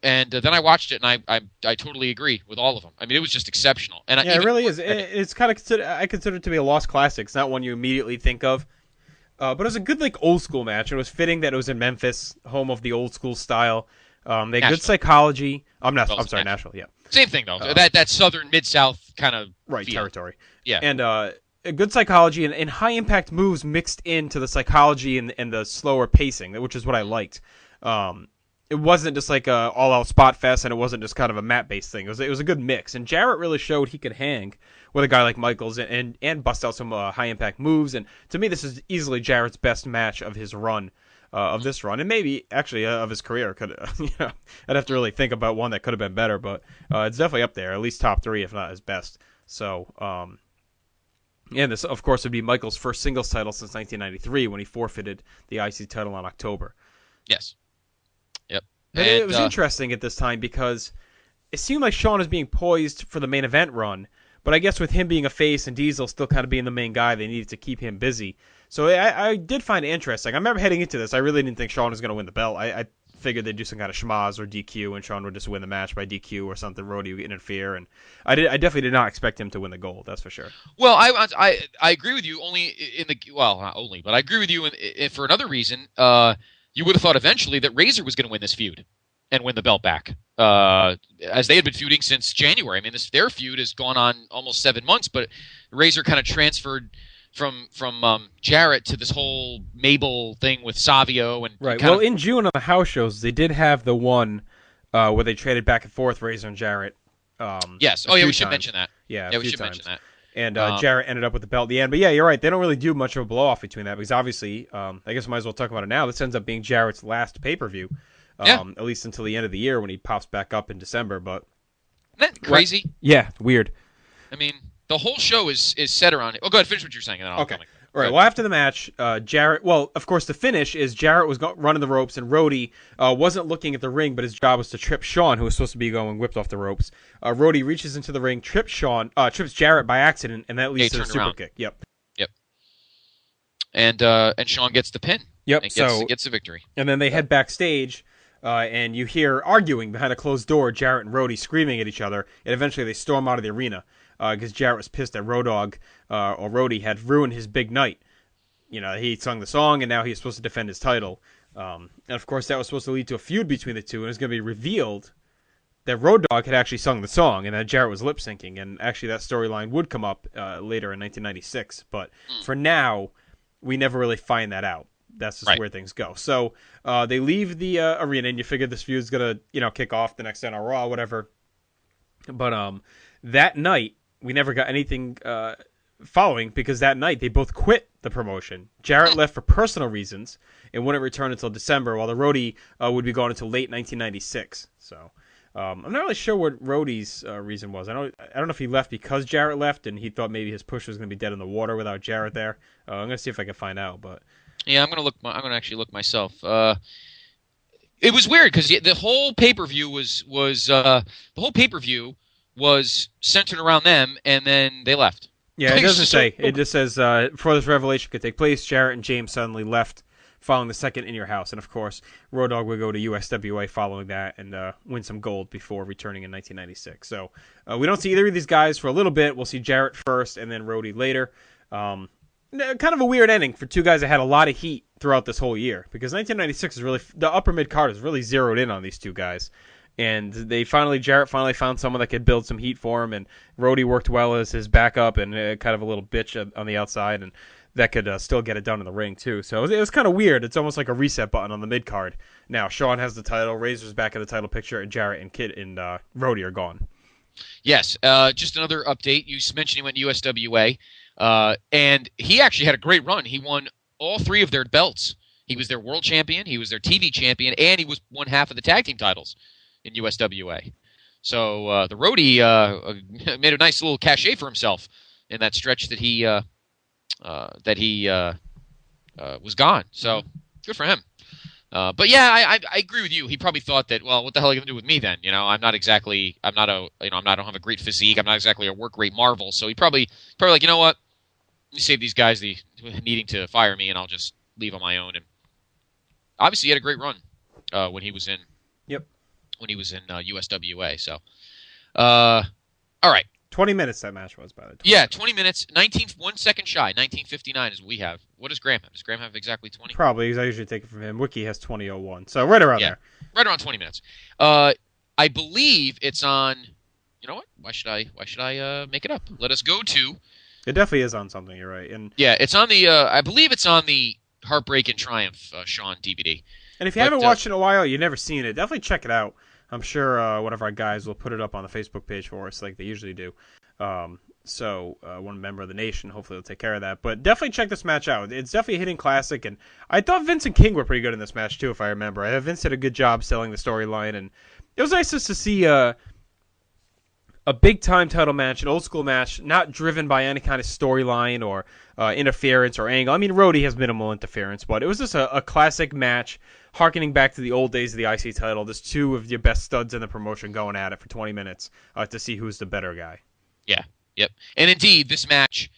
[SPEAKER 1] And then I watched it, and I totally agree with all of them. I mean, it was just exceptional. And
[SPEAKER 8] it really is. It's kind of I consider it to be a lost classic. It's not one you immediately think of, but it was a good old school match. It was fitting that it was in Memphis, home of the old school style. They had good psychology. Nashville. Yeah.
[SPEAKER 1] Same thing though. That southern mid-south kind of feel.
[SPEAKER 8] Territory.
[SPEAKER 1] Yeah.
[SPEAKER 8] And a good psychology and high impact moves mixed into the psychology and the slower pacing, which is what I liked. It wasn't just like a all out spot fest, and it wasn't just kind of a mat based thing. It was a good mix, and Jarrett really showed he could hang with a guy like Michaels and bust out some high impact moves. And to me, this is easily Jarrett's best match of his run. Of this run, and maybe actually of his career. I'd have to really think about one that could have been better, but it's definitely up there, at least top 3, if not his best. So, and this, of course, would be Michaels' first singles title since 1993 when he forfeited the IC title in October.
[SPEAKER 1] Yes. Yep.
[SPEAKER 8] And it was interesting at this time because it seemed like Shawn was being poised for the main event run, but I guess with him being a face and Diesel still kind of being the main guy, they needed to keep him busy. So I did find it interesting. I remember heading into this, I really didn't think Shawn was going to win the belt. I figured they'd do some kind of schmaz or DQ, and Shawn would just win the match by DQ or something. Rhodey would interfere, and I definitely did not expect him to win the gold. That's for sure.
[SPEAKER 1] Well, I agree with you not only, but I agree with you for another reason. You would have thought eventually that Razor was going to win this feud and win the belt back, as they had been feuding since January. I mean, their feud has gone on almost 7 months, but Razor kind of transferred from Jarrett to this whole Mabel thing with Savio and
[SPEAKER 8] right. Well, in June on the house shows, they did have the one where they traded back and forth, Razor and Jarrett.
[SPEAKER 1] Yes. Oh yeah, we should mention that.
[SPEAKER 8] Yeah,
[SPEAKER 1] we should mention that.
[SPEAKER 8] And Jarrett ended up with the belt at the end. But yeah, you're right. They don't really do much of a blow off between that because obviously, I guess I might as well talk about it now. This ends up being Jarrett's last pay-per-view, at least until the end of the year when he pops back up in December. But
[SPEAKER 1] isn't that crazy?
[SPEAKER 8] Yeah, weird.
[SPEAKER 1] I mean, the whole show is set around it. Oh, go ahead, finish what you're saying. And then I'll
[SPEAKER 8] okay. All right. Well, after the match, Jarrett. Well, of course, the finish is Jarrett was running the ropes, and Rhodey wasn't looking at the ring, but his job was to trip Shawn, who was supposed to be going whipped off the ropes. Rhodey reaches into the ring, trips Jarrett by accident, and that leads to a super kick. Yep.
[SPEAKER 1] And Shawn gets the pin.
[SPEAKER 8] Yep.
[SPEAKER 1] And gets the victory.
[SPEAKER 8] And then they head backstage, and you hear arguing behind a closed door, Jarrett and Rhodey screaming at each other, and eventually they storm out of the arena because Jarrett was pissed that Rhodey had ruined his big night. You know, he sung the song, and now he's supposed to defend his title. And of course, that was supposed to lead to a feud between the two, and it's going to be revealed that Road Dogg had actually sung the song, and that Jarrett was lip syncing, and actually that storyline would come up later in 1996. But for now, we never really find that out. That's just where things go. So they leave the arena, and you figure this feud's gonna, kick off the next night on Raw, whatever. But that night, we never got anything following, because that night they both quit the promotion. Jarrett left for personal reasons and wouldn't return until December, while the Roadie would be gone until late 1996. So I'm not really sure what Rhodey's reason was. I don't know if he left because Jarrett left and he thought maybe his push was going to be dead in the water without Jarrett there. I'm going to see if I can find out. But
[SPEAKER 1] yeah, I'm going to actually look myself. It was weird because the whole pay-per-view was centered around them, and then they left.
[SPEAKER 8] Yeah, it doesn't say. It just says before this revelation could take place, Jarrett and James suddenly left following the second In Your House. And, of course, Road Dogg would go to USWA following that and win some gold before returning in 1996. So we don't see either of these guys for a little bit. We'll see Jarrett first and then Rhodey later. Kind of a weird ending for two guys that had a lot of heat throughout this whole year, because 1996 is really – the upper mid-card is really zeroed in on these two guys. And Jarrett finally found someone that could build some heat for him, and Rhodey worked well as his backup and kind of a little bitch on the outside, and that could still get it done in the ring too. So it was kind of weird. It's almost like a reset button on the mid card. Now Shawn has the title, Razor's back in the title picture, and Jarrett and Kid and Rhodey are gone.
[SPEAKER 1] Yes, just another update. You mentioned he went to USWA, and he actually had a great run. He won all three of their belts. He was their world champion, he was their TV champion, and he won half of the tag team titles in USWA. So the Rhodey made a nice little cachet for himself in that stretch that he was gone. So good for him. But yeah, I agree with you. He probably thought that, well, what the hell are you gonna do with me then? I don't have a great physique. I'm not exactly a work rate marvel. So he probably like, you know what? Let me save these guys the needing to fire me, and I'll just leave on my own. And obviously, he had a great run when he was in.
[SPEAKER 8] Yep.
[SPEAKER 1] When he was in USWA. So, all right.
[SPEAKER 8] 20 minutes that match was, by the way.
[SPEAKER 1] Yeah, 20 minutes. 1 second shy. 19:59 is what we have. What does Graham have? Does Graham have exactly 20?
[SPEAKER 8] Probably, because I usually take it from him. Wiki has 20:01. So right around there.
[SPEAKER 1] Right around 20 minutes. I believe it's on. You know what? Why should I make it up? Let us go to.
[SPEAKER 8] It definitely is on something. You're right. And
[SPEAKER 1] yeah, it's on the. I believe it's on the Heartbreak and Triumph Shawn DVD.
[SPEAKER 8] And if you haven't watched it in a while, you've never seen it, definitely check it out. I'm sure one of our guys will put it up on the Facebook page for us like they usually do. So one member of the nation, hopefully, will take care of that. But definitely check this match out. It's definitely a hitting classic. And I thought Vince and King were pretty good in this match, too, if I remember. Vince did a good job selling the storyline. And it was nice just to see a big-time title match, an old-school match, not driven by any kind of storyline or interference or angle. I mean, Rhodey has minimal interference, but it was just a classic match, harkening back to the old days of the IC title. There's two of your best studs in the promotion going at it for 20 minutes to see who's the better guy.
[SPEAKER 1] Yeah, yep. And indeed, this match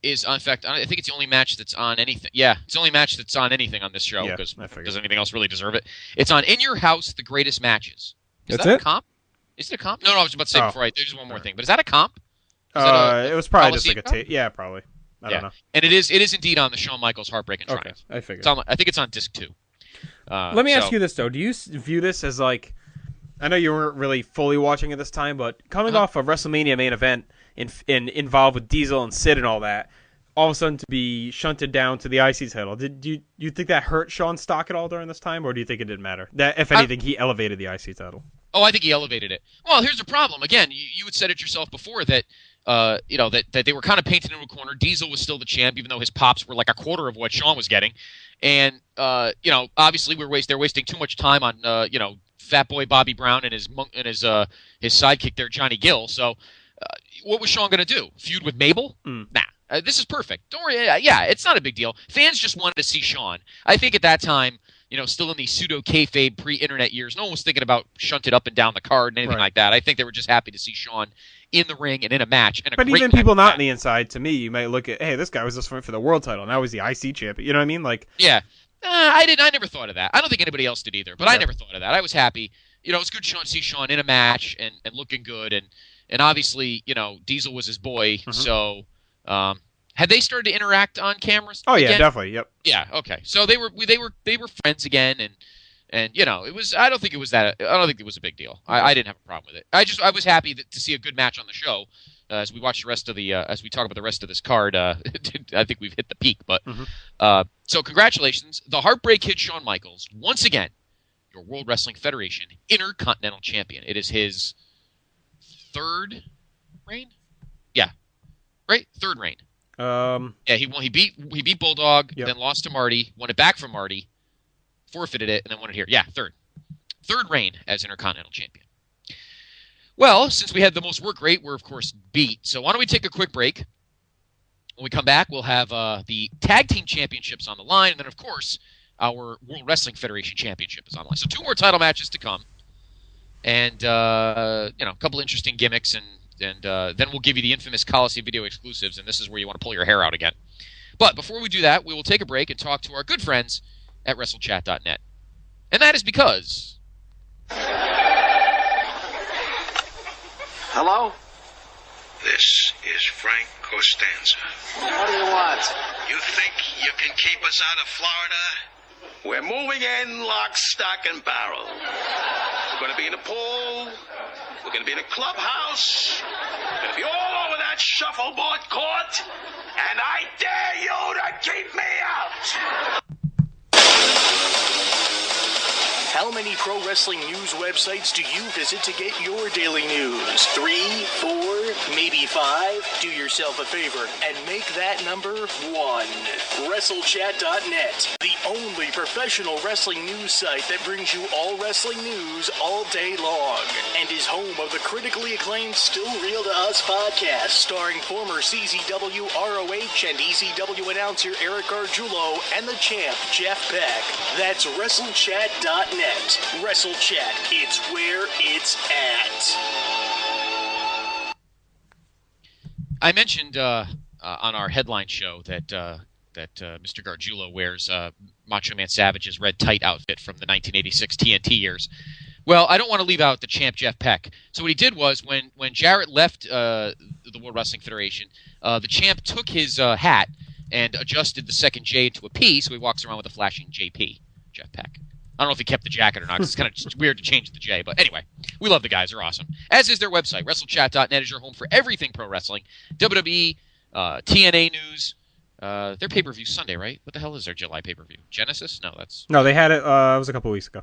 [SPEAKER 1] is, in fact, I think it's the only match that's on anything. Yeah, it's the only match that's on anything on this show, because does anything else really deserve it? It's on In Your House, The Greatest Matches. Is that a comp? Is it a comp? No, I was about to say before. There's one more thing. But is that a comp?
[SPEAKER 8] It was probably just like a tape. Yeah, probably. I don't know.
[SPEAKER 1] And it is indeed on the Shawn Michaels Heartbreak and Triumph.
[SPEAKER 8] Okay, I figured.
[SPEAKER 1] I think it's on disc 2.
[SPEAKER 8] Let me ask you this, though. Do you view this as like... I know you weren't really fully watching at this time, but coming off a WrestleMania main event involved with Diesel and Sid and all that, all of a sudden to be shunted down to the IC title, do you think that hurt Shawn's stock at all during this time, or do you think it didn't matter? That, if anything, he elevated the IC title.
[SPEAKER 1] Oh, I think he elevated it. Well, here's the problem. Again, you had said it yourself before that that they were kind of painted into a corner. Diesel was still the champ, even though his pops were like a quarter of what Shawn was getting. And obviously they're wasting too much time on Fat Boy Bobby Brown and his sidekick there, Johnny Gill. So what was Shawn going to do? Feud with Mabel? Nah. This is perfect. Don't worry. Yeah, it's not a big deal. Fans just wanted to see Shawn. I think at that time, still in the pseudo kayfabe pre-internet years, no one was thinking about shunted up and down the card and anything like that. I think they were just happy to see Shawn in the ring and in a match. And
[SPEAKER 8] but even people not on the inside, to me, you might look at, hey, this guy was just for the world title. Now he's the IC champion. You know what I mean? Like,
[SPEAKER 1] yeah. I didn't. I never thought of that. I don't think anybody else did either. But I
[SPEAKER 8] Yeah.
[SPEAKER 1] never thought of that. I was happy. You know, it's good to see Shawn in a match and looking good. And obviously, you know, Diesel was his boy.
[SPEAKER 8] Mm-hmm.
[SPEAKER 1] So, had they started to interact on cameras?
[SPEAKER 8] Oh yeah,
[SPEAKER 1] again?
[SPEAKER 8] definitely. Yep.
[SPEAKER 1] Yeah. Okay. So they were friends again, and you know, it was. I don't think it was a big deal. I didn't have a problem with it. I was happy to see a good match on the show. As we watch the rest of the, as we talk about the rest of this card, I think we've hit the peak. But so congratulations, the Heartbreak Kid Shawn Michaels, once again, your World Wrestling Federation Intercontinental Champion. It is his third reign. Yeah, right, third reign. Yeah, he beat Bulldog,
[SPEAKER 8] Yep.
[SPEAKER 1] then lost to Marty, won it back from Marty, forfeited it, and then won it here. Yeah, third reign as Intercontinental Champion. Well, since we had the most work rate, we're, of course, beat. So why don't we take a quick break? When we come back, we'll have the Tag Team Championships on the line. And then, of course, our World Wrestling Federation Championship is on the line. So 2 more title matches to come. And, you know, a couple interesting gimmicks. And then we'll give you the infamous Coliseum video exclusives. And this is where you want to pull your hair out again. But before we do that, we will take a break and talk to our good friends at WrestleChat.net. And that is because...
[SPEAKER 5] Hello?
[SPEAKER 9] This is Frank Costanza.
[SPEAKER 5] What do you want?
[SPEAKER 9] You think you can keep us out of Florida? We're moving in lock, stock, and barrel. We're going to be in the pool. We're going to be in the clubhouse. We're going to be all over that shuffleboard court. And I dare you to keep me out!
[SPEAKER 10] How many pro wrestling news websites do you visit to get your daily news? 3, 4, maybe 5? Do yourself a favor and make that number 1. WrestleChat.net, the only professional wrestling news site that brings you all wrestling news all day long, and is home of the critically acclaimed Still Real to Us podcast, starring former CZW, ROH, and ECW announcer Eric Gargiulo and the champ Jeff Beck. That's WrestleChat.net. WrestleChat, it's where it's at.
[SPEAKER 1] I mentioned on our headline show that Mr. Gargiulo wears Macho Man Savage's red tight outfit from the 1986 TNT years. Well, I don't want to leave out the champ Jeff Beck. So what he did was when Jarrett left the World Wrestling Federation, the champ took his hat and adjusted the second J into a P, so he walks around with a flashing JP, Jeff Beck. I don't know if he kept the jacket or not. It's kind of just weird to change the J. But anyway, we love the guys. They're awesome. As is their website. WrestleChat.net is your home for everything pro wrestling. WWE, TNA news. Their pay-per-view Sunday, right? What the hell is their July pay-per-view? Genesis? No,
[SPEAKER 8] they had it. It was a couple weeks ago.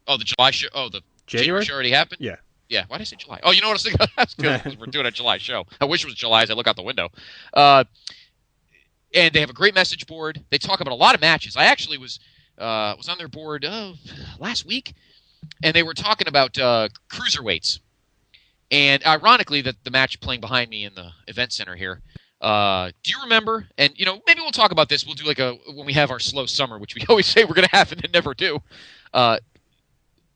[SPEAKER 1] Oh, the July show. Oh, the January show already happened?
[SPEAKER 8] Yeah.
[SPEAKER 1] Yeah. Why did I say July? Oh, you know what I was thinking? That's good because we're doing a July show. I wish it was July as I look out the window. And they have a great message board. They talk about a lot of matches. I actually was on their board last week, and they were talking about cruiserweights. And ironically, the match playing behind me in the event center here. Do you remember? And you know, maybe we'll talk about this. We'll do when we have our slow summer, which we always say we're going to have and then never do. Do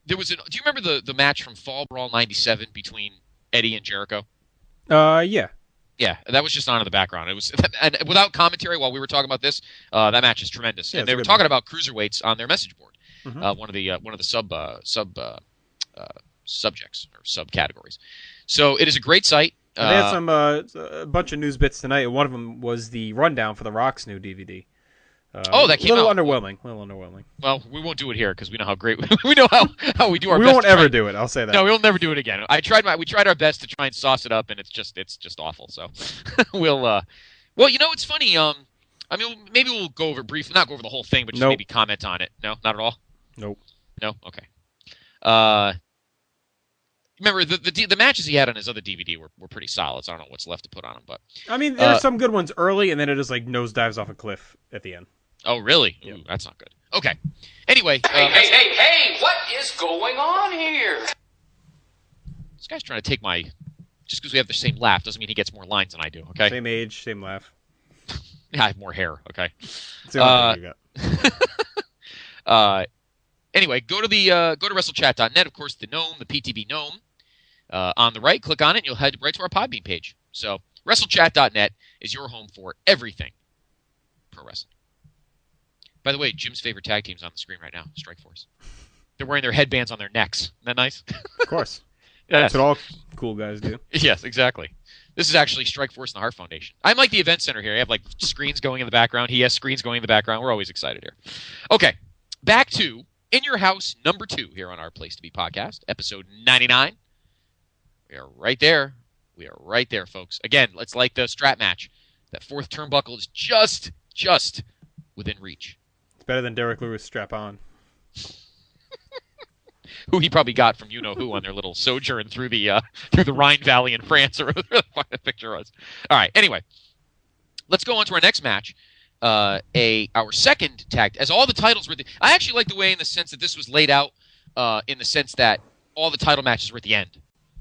[SPEAKER 1] you remember the match from Fall Brawl '97 between Eddie and Jericho?
[SPEAKER 8] Yeah.
[SPEAKER 1] Yeah, that was just on in the background. It was, and without commentary while we were talking about this, that match is tremendous.
[SPEAKER 8] Yeah,
[SPEAKER 1] and they were talking about cruiserweights on their message board, one of the subjects or subcategories. So it is a great site.
[SPEAKER 8] They had some a bunch of news bits tonight. One of them was the rundown for the Rock's new DVD.
[SPEAKER 1] That came out.
[SPEAKER 8] A little underwhelming.
[SPEAKER 1] Well, we won't do it here because we know how great we know how we do our best.
[SPEAKER 8] We won't ever do it. I'll say that.
[SPEAKER 1] No, we'll never do it again. We tried our best to try and sauce it up, and it's just awful. So we'll. Well, you know, it's funny. I mean, maybe we'll go over briefly, not go over the whole thing, but just maybe comment on it. No, not at all.
[SPEAKER 8] Nope.
[SPEAKER 1] No. Okay. Remember the matches he had on his other DVD were pretty solid. So I don't know what's left to put on them, but
[SPEAKER 8] I mean, there are some good ones early, and then it just like nosedives off a cliff at the end.
[SPEAKER 1] Oh, really?
[SPEAKER 8] Yeah.
[SPEAKER 1] Ooh, that's not good. Okay. Anyway.
[SPEAKER 2] Hey, what is going on here?
[SPEAKER 1] This guy's trying to take my... Just because we have the same laugh doesn't mean he gets more lines than I do, okay?
[SPEAKER 8] Same age, same laugh.
[SPEAKER 1] Yeah, I have more hair, okay?
[SPEAKER 8] That's the only thing you
[SPEAKER 1] got. Anyway, go to WrestleChat.net, of course, the Gnome, the PTB Gnome. On the right, click on it, and you'll head right to our Podbean page. So, WrestleChat.net is your home for everything pro wrestling. By the way, Jim's favorite tag team's on the screen right now, Strikeforce. They're wearing their headbands on their necks. Isn't that nice?
[SPEAKER 8] Of course.
[SPEAKER 1] Yes.
[SPEAKER 8] That's what all cool guys do.
[SPEAKER 1] Yes, exactly. This is actually Strikeforce and the Heart Foundation. I'm like the event center here. I have like screens going in the background. He has screens going in the background. We're always excited here. Okay, back to In Your House number 2 here on our Place to Be podcast, episode 99. We are right there. We are right there, folks. Again, let's like the strap match. That fourth turnbuckle is just within reach.
[SPEAKER 8] It's better than Derek Lewis strap-on.
[SPEAKER 1] Who he probably got from you-know-who on their little sojourn through the Rhine Valley in France, or whatever the fuck the picture was. All right, anyway. Let's go on to our next match. Our second tag, as all the titles were... I actually like the way in the sense that this was laid out, in the sense that all the title matches were at the end.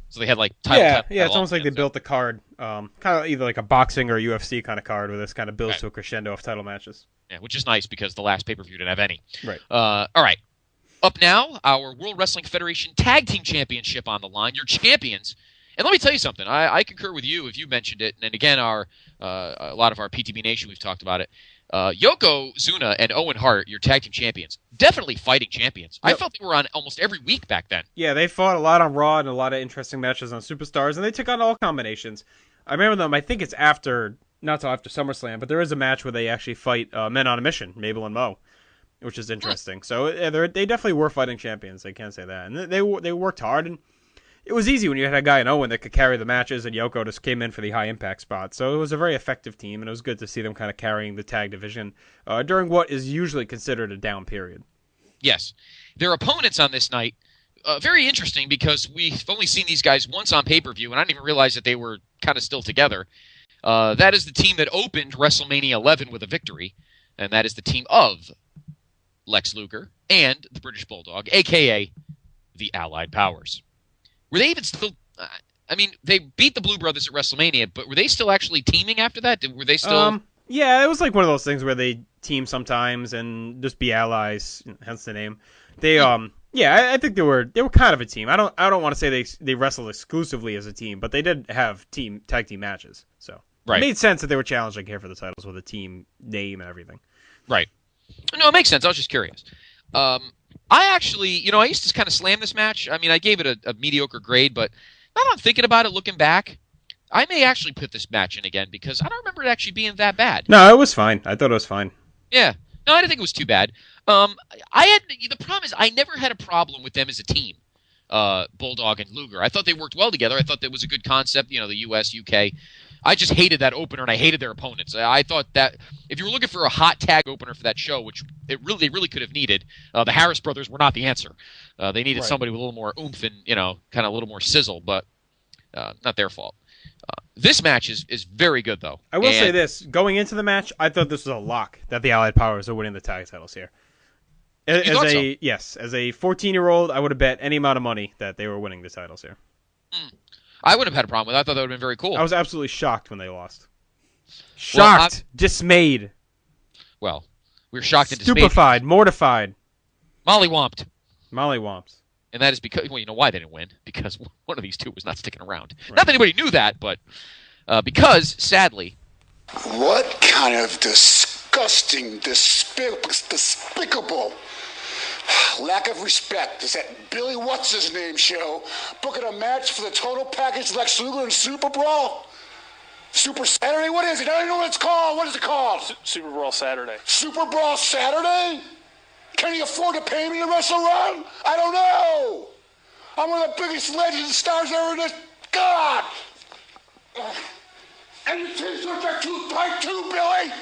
[SPEAKER 1] So they had like title.
[SPEAKER 8] Yeah, it's almost like they built the card, kind of either like a boxing or UFC kind of card, where this kind of builds to a crescendo of title matches.
[SPEAKER 1] Yeah, which is nice because the last pay-per-view didn't have any.
[SPEAKER 8] Right.
[SPEAKER 1] All right. Up now, our World Wrestling Federation Tag Team Championship on the line. Your champions. And let me tell you something. I concur with you if you mentioned it. And again, a lot of our PTB Nation, we've talked about it. Yokozuna and Owen Hart, your tag team champions, definitely fighting champions. Yep. I felt they were on almost every week back then.
[SPEAKER 8] Yeah, they fought a lot on Raw and a lot of interesting matches on Superstars, and they took on all combinations. I remember them, I think it's not till after SummerSlam, but there is a match where they actually fight Men on a Mission, Mabel and Mo, which is interesting. So they definitely were fighting champions, I can't say that. And they worked hard, and it was easy when you had a guy in Owen that could carry the matches, and Yoko just came in for the high-impact spot. So it was a very effective team, and it was good to see them kind of carrying the tag division during what is usually considered a down period.
[SPEAKER 1] Yes. Their opponents on this night, very interesting because we've only seen these guys once on pay-per-view, and I didn't even realize that they were kind of still together. That is the team that opened WrestleMania 11 with a victory, and that is the team of Lex Luger and the British Bulldog, a.k.a. the Allied Powers. Were they even still... they beat the Blue Brothers at WrestleMania, but were they still actually teaming after that? Were they still...
[SPEAKER 8] Yeah, it was like one of those things where they team sometimes and just be allies, hence the name. They, I think they were kind of a team. I don't want to say they wrestled exclusively as a team, but they did have tag team matches. So It made sense that they were challenging here for the titles with a team name and everything.
[SPEAKER 1] Right. No, it makes sense. I was just curious. I actually, I used to kind of slam this match. I gave it a mediocre grade, but now that I'm thinking about it, looking back, I may actually put this match in again because I don't remember it actually being that bad.
[SPEAKER 8] No, it was fine. I thought it was fine.
[SPEAKER 1] Yeah. No, I didn't think it was too bad. The problem is I never had a problem with them as a team, Bulldog and Luger. I thought they worked well together. I thought that was a good concept, the US, UK. I just hated that opener, and I hated their opponents. I thought that if you were looking for a hot tag opener for that show, which they really could have needed, the Harris brothers were not the answer. They needed somebody with a little more oomph and, kind of a little more sizzle, but not their fault. This match is very good, though.
[SPEAKER 8] I will say this. Going into the match, I thought this was a lock that the Allied Powers are winning the tag titles here. Yes, as a 14-year-old, I would have bet any amount of money that they were winning the titles here.
[SPEAKER 1] I wouldn't have had a problem with it. I thought that would have been very cool.
[SPEAKER 8] I was absolutely shocked when they lost. Shocked. Dismayed.
[SPEAKER 1] Well, we were shocked and dismayed.
[SPEAKER 8] Stupefied. Mortified.
[SPEAKER 1] Mollywomped.
[SPEAKER 8] And
[SPEAKER 1] that is because, you know why they didn't win? Because one of these two was not sticking around. Right. Not that anybody knew that, but because, sadly...
[SPEAKER 5] What kind of disgusting, despicable lack of respect is that Billy What's-His-Name show booking a match for the total package Lex Luger and Super Brawl? Super Saturday? What is it? I don't know what it's called. What is it called?
[SPEAKER 11] Super Brawl Saturday.
[SPEAKER 5] Super Brawl Saturday? Can he afford to pay me to wrestle around? I don't know. I'm one of the biggest legends and stars ever in this. God! And you t-shirts are too tight too, Billy.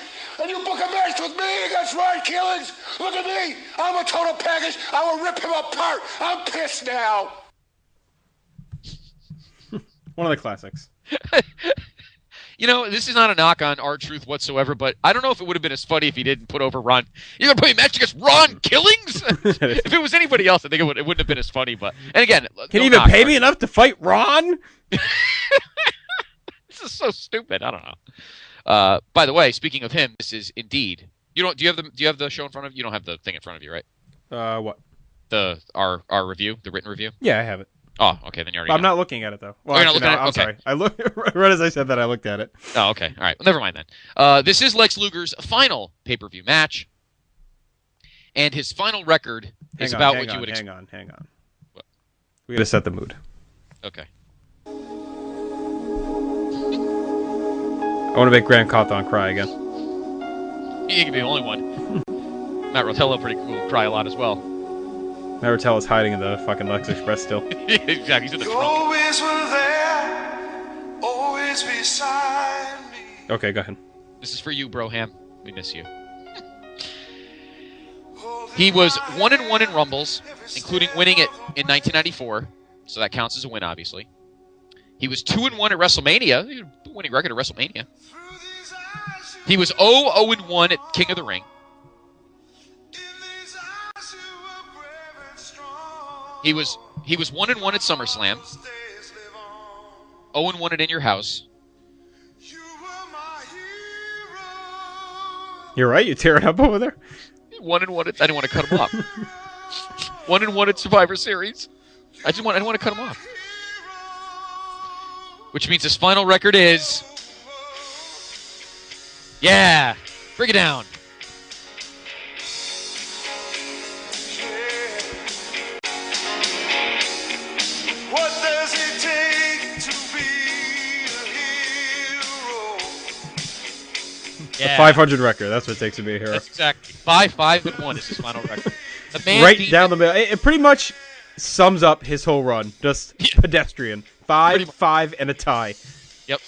[SPEAKER 5] And you book a match with me against Ryan Killings. Look at me. I'm a total package. I will rip him apart. I'm pissed now.
[SPEAKER 8] One of the classics.
[SPEAKER 1] This is not a knock on R-Truth whatsoever, but I don't know if it would have been as funny if he didn't put over Ron. You're going to put a match against Ron Killings? If it was anybody else, I think it wouldn't have been as funny. But and again,
[SPEAKER 8] can you even pay me enough to fight Ron?
[SPEAKER 1] This is so stupid. I don't know. By the way, speaking of him, this is indeed. Do you have the show in front of you? You don't have the thing in front of you, right?
[SPEAKER 8] What?
[SPEAKER 1] Our review, the written review.
[SPEAKER 8] Yeah, I have it.
[SPEAKER 1] Oh, okay. Then you already.
[SPEAKER 8] I'm not looking at it though. Well,
[SPEAKER 1] you're not looking at it.
[SPEAKER 8] I'm sorry. I look right as I said that. I looked at it.
[SPEAKER 1] Oh, okay. All right. Well, never mind then. This is Lex Luger's final pay-per-view match. And his final record is
[SPEAKER 8] Hang
[SPEAKER 1] about
[SPEAKER 8] on,
[SPEAKER 1] what you would expect.
[SPEAKER 8] Hang on. We got to set the mood.
[SPEAKER 1] Okay.
[SPEAKER 8] I want to make Grant Cawthon cry again.
[SPEAKER 1] He can be the only one. Matt Rotello pretty cool. Cry a lot as well.
[SPEAKER 8] Matt Rotello's hiding in the fucking Lex Express still.
[SPEAKER 1] Exactly. He's in the trunk.
[SPEAKER 3] Always were there, always beside me.
[SPEAKER 8] Okay, go ahead.
[SPEAKER 1] This is for you, Broham. We miss you. He was 1-1 in Rumbles, including winning it in 1994. So that counts as a win, obviously. He was 2-1 at WrestleMania. He had a winning record at WrestleMania. He was 0-1 at King of the Ring. He was 1-1 at SummerSlam. 0-1 at In Your House.
[SPEAKER 8] You're right. You tear it up over there.
[SPEAKER 1] 1-1 at, I didn't want to cut him off. 1-1 at Survivor Series. I didn't want to cut him off. Which means his final record is... Yeah! Bring it down.
[SPEAKER 3] What does it take to be a hero?
[SPEAKER 8] The 500 record. That's what it takes to be a hero.
[SPEAKER 1] That's exactly. 5-1 is his final record. The man
[SPEAKER 8] Right down the middle. It pretty much sums up his whole run. Just pedestrian. 5 and a tie.
[SPEAKER 1] Yep.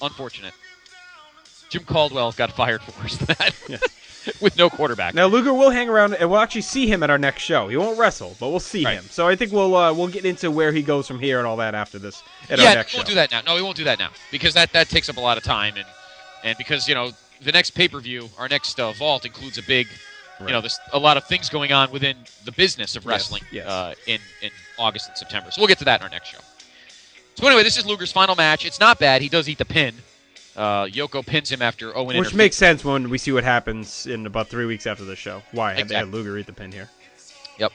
[SPEAKER 1] Unfortunate. Jim Caldwell got fired for worse than that.
[SPEAKER 8] Yeah.
[SPEAKER 1] With no quarterback.
[SPEAKER 8] Now Luger will hang around, and we'll actually see him at our next show. He won't wrestle, but we'll see him. So I think we'll get into where he goes from here and all that after this at our next show.
[SPEAKER 1] We won't do that now. No, we won't do that now because that takes up a lot of time, and because the next pay-per-view, our next Vault includes a big, there's a lot of things going on within the business of wrestling in August and September. So we'll get to that in our next show. So anyway, this is Luger's final match. It's not bad. He does eat the pin. Yoko pins him after Owen.
[SPEAKER 8] Which makes sense when we see what happens in about 3 weeks after the show. Why they had Luger eat the pin here?
[SPEAKER 1] Yep.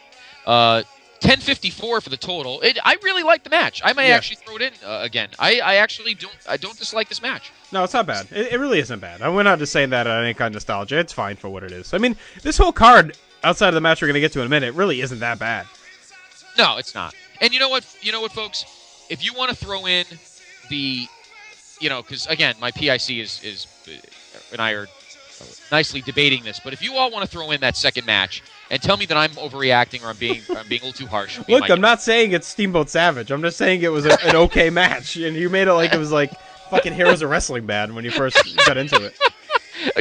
[SPEAKER 1] 10:54 for the total. I really like the match. I may actually throw it in again. I actually don't dislike this match.
[SPEAKER 8] No, it's not bad. It really isn't bad. We're not just saying that out of any kind of nostalgia. It's fine for what it is. I mean, this whole card, outside of the match we're going to get to in a minute, really isn't that bad.
[SPEAKER 1] No, it's not. And you know what, folks? If you want to throw in the, because again, my PIC is and I are nicely debating this, but if you all want to throw in that second match and tell me that I'm overreacting or I'm being a little too harsh.
[SPEAKER 8] Look, I'm not saying it's Steamboat Savage. I'm just saying it was an okay match, and you made it like it was like fucking Heroes of Wrestling bad when you first got into it.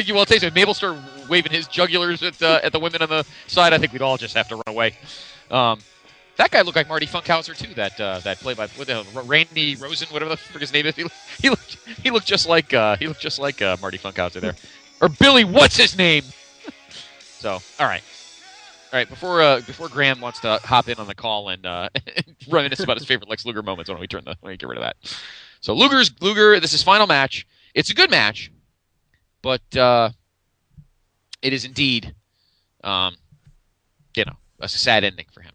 [SPEAKER 1] Well, I'll tell you, if Mabel started waving his jugulars at the women on the side, I think we'd all just have to run away. That guy looked like Marty Funkhauser too. That play by what the hell, Randy Rosen, whatever the frick his name is. He looked just like Marty Funkhauser there, or Billy. What's his name? So all right. Before Graham wants to hop in on the call and reminisce about his favorite Lex Luger moments, why don't we get rid of that? So Luger. This is his final match. It's a good match, but it is indeed, a sad ending for him.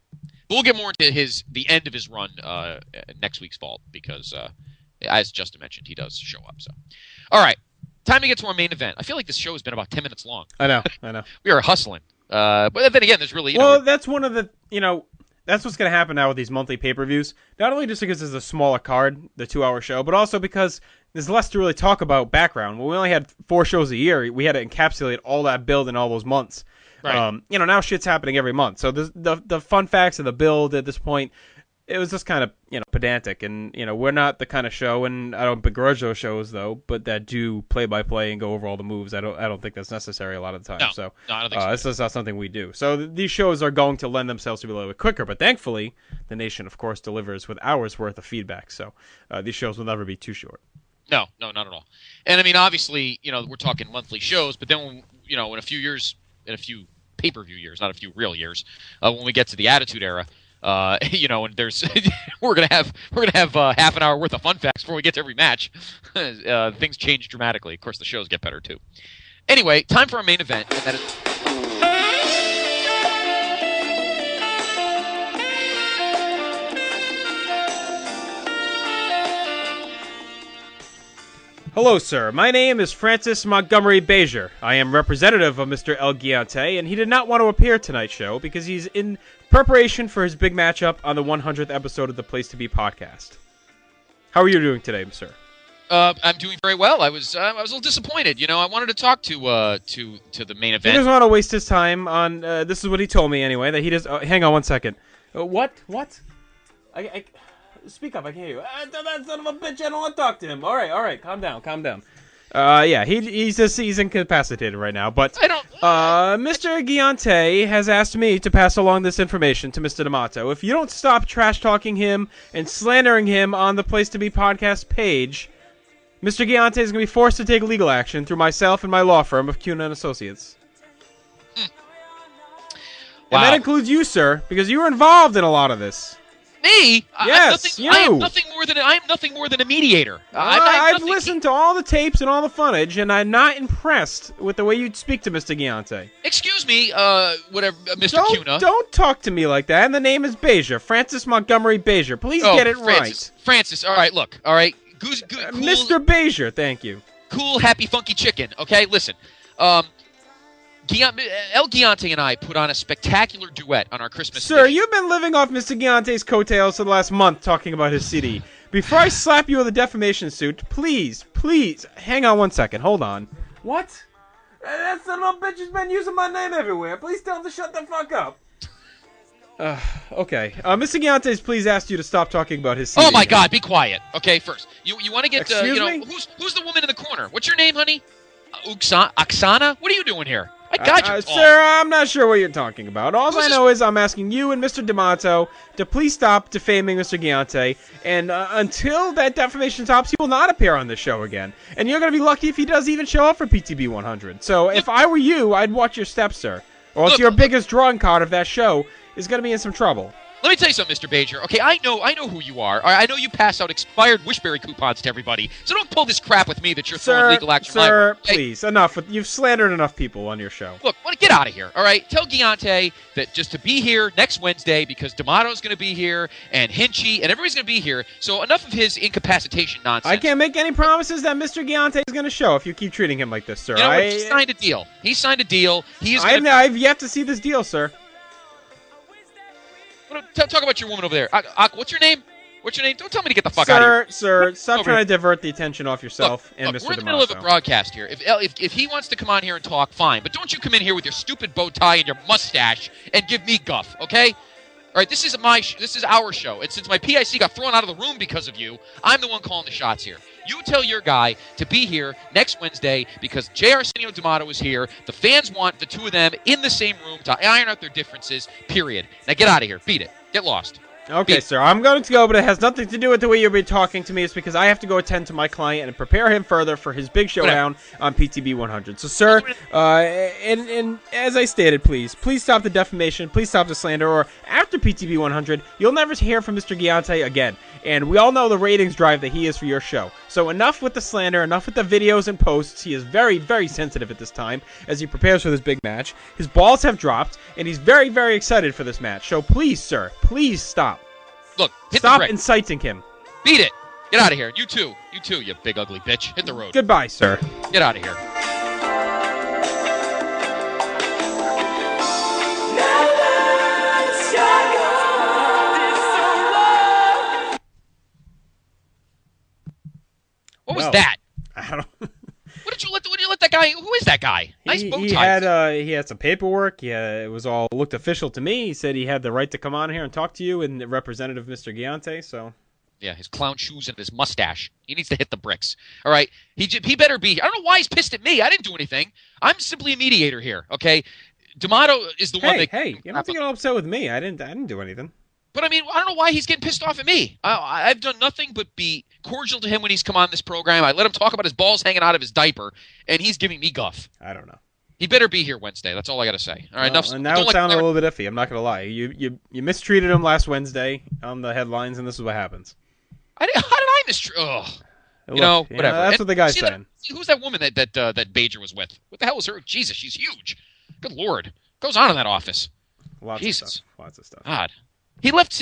[SPEAKER 1] But we'll get more into the end of his run next week's Vault because, as Justin mentioned, he does show up. So, all right, time to get to our main event. I feel like this show has been about 10 minutes long.
[SPEAKER 8] I know.
[SPEAKER 1] We are hustling. But then again, there's really
[SPEAKER 8] that's one of the that's what's going to happen now with these monthly pay-per-views. Not only just because it's a smaller card, the 2-hour show, but also because there's less to really talk about background. When we only had 4 shows a year, we had to encapsulate all that build in all those months.
[SPEAKER 1] Right.
[SPEAKER 8] Now shit's happening every month. So the fun facts of the build at this point, it was just kind of pedantic, and we're not the kind of show, and I don't begrudge those shows though, but that do play by play and go over all the moves. I don't think that's necessary a lot of the time.
[SPEAKER 1] No, I don't think so.
[SPEAKER 8] This is not something we do. So these shows are going to lend themselves to be a little bit quicker, but thankfully the nation, of course, delivers with hours worth of feedback. So these shows will never be too short.
[SPEAKER 1] No, not at all. And I mean, obviously, we're talking monthly shows, but then in a few pay-per-view years, not a few real years, when we get to the Attitude Era. And there's we're gonna have half an hour worth of fun facts before we get to every match. Things change dramatically. Of course, the shows get better too. Anyway, time for our main event, and that is.
[SPEAKER 8] Hello, sir. My name is Francis Montgomery Bezier. I am representative of Mr. El Giante, and he did not want to appear tonight's show because he's in preparation for his big matchup on the 100th episode of the Place to Be podcast. How are you doing today, sir?
[SPEAKER 1] I'm doing very well. I was a little disappointed. You know, I wanted to talk to the main event.
[SPEAKER 8] He doesn't want to waste his time on. This is what he told me anyway. That he does. Hang on one second. What? I speak up. I can't hear you. That son of a bitch. I don't want to talk to him. All right. Calm down. Yeah, he's incapacitated right now. But
[SPEAKER 1] I don't.
[SPEAKER 8] Mr. Giante has asked me to pass along this information to Mr. D'Amato. If you don't stop trash talking him and slandering him on the Place to Be podcast page, Mr. Giante is going to be forced to take legal action through myself and my law firm of Cuna & Associates.
[SPEAKER 1] Wow.
[SPEAKER 8] And that includes you, sir, because you were involved in a lot of this.
[SPEAKER 1] Me?
[SPEAKER 8] Yes, you.
[SPEAKER 1] I am nothing more than a mediator.
[SPEAKER 8] I've listened to all the tapes and all the footage, and I'm not impressed with the way you speak to Mr. Giante.
[SPEAKER 1] Excuse me, Mr. Cuna.
[SPEAKER 8] Don't talk to me like that. And the name is Bezier, Francis Montgomery Bezier. Please get it right.
[SPEAKER 1] Francis, all right, look, all right. Cool,
[SPEAKER 8] Mr. Bezier, thank you.
[SPEAKER 1] Cool, happy, funky chicken. Okay, listen. El Giante and I put on a spectacular duet on our Christmas
[SPEAKER 8] Sir,
[SPEAKER 1] edition.
[SPEAKER 8] you've been living off Mr. Giante's coattails for the last month talking about his CD. Before I slap you with a defamation suit, please, hang on one second. Hold on. What? That son of a bitch has been using my name everywhere. Please tell him to shut the fuck up. Okay. Mr. Giante's please asked you to stop talking about his CD.
[SPEAKER 1] Oh my God, be quiet. Okay, first, you want to get
[SPEAKER 8] Excuse me?
[SPEAKER 1] who's the woman in the corner? What's your name, honey? Oksana? What are you doing here? My God, you're tall.
[SPEAKER 8] Sir, I'm not sure what you're talking about. All I know is I'm asking you and Mr. D'Amato to please stop defaming Mr. Giante, and until that defamation stops, he will not appear on this show again. And you're going to be lucky if he does even show up for PTB 100. So if I were you, I'd watch your steps, sir. Or else your biggest drawing card of that show is going to be in some trouble.
[SPEAKER 1] Let me tell you something, Mr. Bezier. Okay, I know who you are. I know you pass out expired Wishberry coupons to everybody. So don't pull this crap with me that you're throwing legal action.
[SPEAKER 8] Sir, please, enough. You've slandered enough people on your show.
[SPEAKER 1] Look, get out of here, all right? Tell Giante that just to be here next Wednesday because D'Amato's going to be here and Hinchy and everybody's going to be here. So enough of his incapacitation nonsense.
[SPEAKER 8] I can't make any promises that Mr. Giante is going to show if you keep treating him like this, sir.
[SPEAKER 1] You know what? He signed a deal.
[SPEAKER 8] I've yet to see this deal, sir.
[SPEAKER 1] Talk about your woman over there. What's your name? Don't tell me to get the fuck out of here.
[SPEAKER 8] Sir, stop trying to divert the attention off yourself and Mr. D'Amato.
[SPEAKER 1] We're in the middle of a broadcast here. If he wants to come on here and talk, fine. But don't you come in here with your stupid bow tie and your mustache and give me guff, okay? All right, this is our show. And since my PIC got thrown out of the room because of you, I'm the one calling the shots here. You tell your guy to be here next Wednesday because J. Arsenio D'Amato is here. The fans want the two of them in the same room to iron out their differences, period. Now get out of here. Beat it. Get lost.
[SPEAKER 8] Okay, sir, I'm going to go, but it has nothing to do with the way you've been talking to me. It's because I have to go attend to my client and prepare him further for his big showdown on PTB 100. So, sir, and as I stated, please stop the defamation. Please stop the slander. Or after PTB 100, you'll never hear from Mr. Giante again. And we all know the ratings drive that he is for your show. So enough with the slander, enough with the videos and posts. He is very, very sensitive at this time as he prepares for this big match. His balls have dropped, and he's very, very excited for this match. So please, sir, please stop.
[SPEAKER 1] Look,
[SPEAKER 8] stop inciting him.
[SPEAKER 1] Beat it. Get out of here. You too, you big ugly bitch. Hit the road.
[SPEAKER 8] Goodbye, sir.
[SPEAKER 1] Get out of here. What was that?
[SPEAKER 8] I don't.
[SPEAKER 1] What did you let that guy? Who is that guy? Nice bow tie.
[SPEAKER 8] He had some paperwork. Yeah, it was all looked official to me. He said he had the right to come on here and talk to you and Representative Mr. Giante. So.
[SPEAKER 1] Yeah, his clown shoes and his mustache. He needs to hit the bricks. All right, he better be. I don't know why he's pissed at me. I didn't do anything. I'm simply a mediator here. Okay, D'Amato is the one that.
[SPEAKER 8] Hey, you don't have to get all upset with me. I didn't do anything.
[SPEAKER 1] But I mean, I don't know why he's getting pissed off at me. I've done nothing but be cordial to him when he's come on this program. I let him talk about his balls hanging out of his diaper, and he's giving me guff.
[SPEAKER 8] I don't know.
[SPEAKER 1] He better be here Wednesday. That's all I got to say. All right, enough.
[SPEAKER 8] And now it sounded a little bit iffy. I'm not going to lie. You mistreated him last Wednesday on the headlines, and this is what happens.
[SPEAKER 1] How did I mistreat? Ugh. Whatever.
[SPEAKER 8] That's what the guy's saying.
[SPEAKER 1] Who's that woman that Bezier was with? What the hell is her? Jesus, she's huge. Good Lord. What goes on in that office?
[SPEAKER 8] Lots of stuff.
[SPEAKER 1] God. He left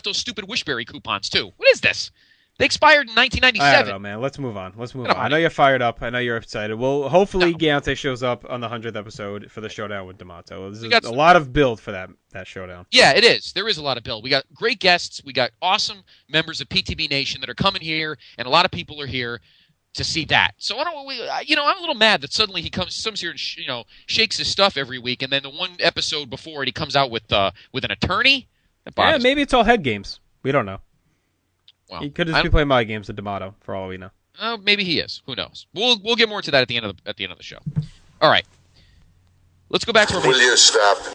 [SPEAKER 1] those stupid Wishberry coupons, too. What is this? They expired in 1997.
[SPEAKER 8] I don't know, man. Let's move on. I know you're fired up. I know you're excited. Well, hopefully Giante shows up on the 100th episode for the showdown with D'Amato. There's a lot of build for that showdown.
[SPEAKER 1] Yeah, it is. There is a lot of build. We got great guests. We got awesome members of PTB Nation that are coming here, and a lot of people are here to see that. So I'm a little mad that suddenly he comes here and shakes his stuff every week, and then the one episode before it, he comes out with an attorney.
[SPEAKER 8] Yeah, maybe it's all head games. We don't know.
[SPEAKER 1] Well,
[SPEAKER 8] he could just be playing my games with D'Amato, for all we know.
[SPEAKER 1] Maybe he is. Who knows? We'll get more to that at the end of the show. All right, let's go back to our.
[SPEAKER 5] Will you stop?